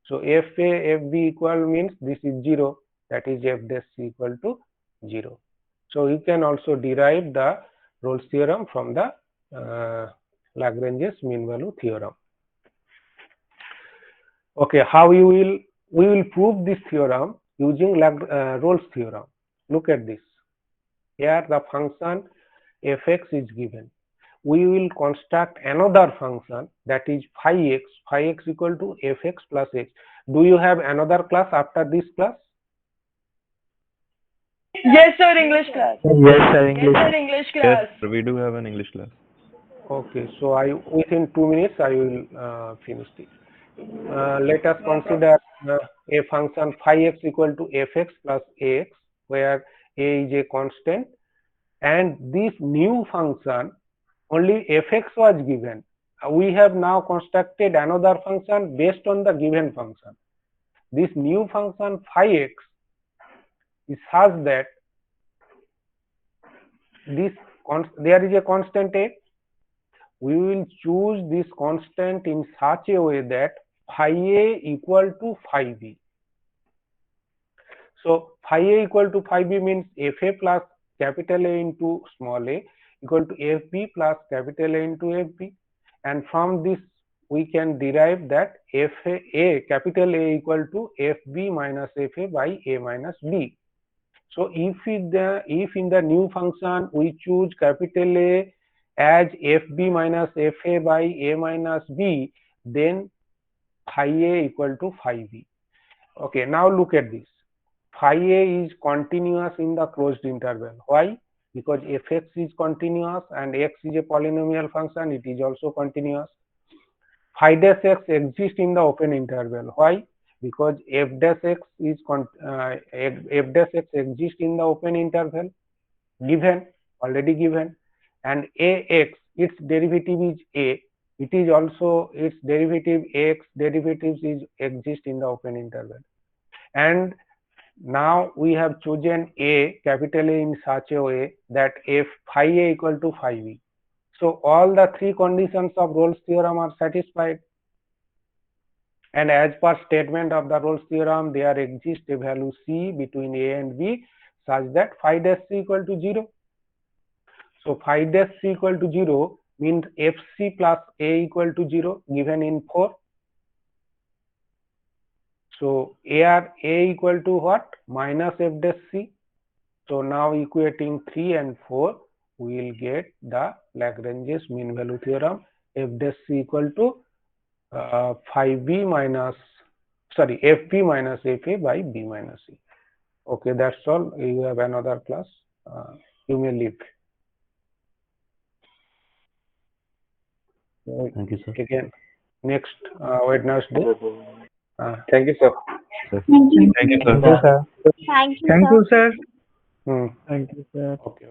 So Fa, Fb equal means this is 0, that is F dash C equal to 0. So you can also derive the Rolle's theorem from the Lagrange's mean value theorem. Okay, how we will prove this theorem using Rolle's theorem. Look at this. Here the function fx is given. We will construct another function, that is phi x equal to fx plus x. Do you have another class after this class? Yes, sir, English class. Yes, sir, English. Yes, sir, English class. Yes, we do have an English class. Okay, so within 2 minutes I will finish it. Let us consider a function phi x equal to fx plus ax, where a is a constant, and this new function only fx was given. We have now constructed another function based on the given function. This new function phi x is such that there is a constant a. We will choose this constant in such a way that phi a equal to phi b. So phi a equal to phi b means fa plus capital A into small a equal to fb plus capital A into fb, and from this we can derive that capital A equal to fb minus fa by a minus b. So if in the new function we choose capital A as fb minus fa by a minus b, then phi a equal to phi b. Okay, now look at this. Phi a is continuous in the closed interval. Why? Because fx is continuous and x is a polynomial function, it is also continuous. Phi dash x exists in the open interval. Why? Because f dash x exists in the open interval, already given, and ax, its derivative is a. It is also its derivative x derivatives exist in the open interval. And now we have chosen capital A in such a way that f phi a equal to phi b. So all the three conditions of Rolle's theorem are satisfied. And as per statement of the Rolle's theorem, there exists a value c between a and b such that phi dash c equal to 0. So phi dash c equal to 0 means fc plus a equal to 0 given in 4. So a equal to what? Minus f dash c. So now equating 3 and 4, we will get the Lagrange's mean value theorem. F dash c equal to fb minus fa by b minus c. Okay, that's all. You have another class. You may leave. Thank you, sir. Again, next Wednesday. Thank you, sir. Thank you. Thank you, sir. Thank you, sir. Thank you, Thank sir. you, sir. Hmm. Thank you, sir. Okay.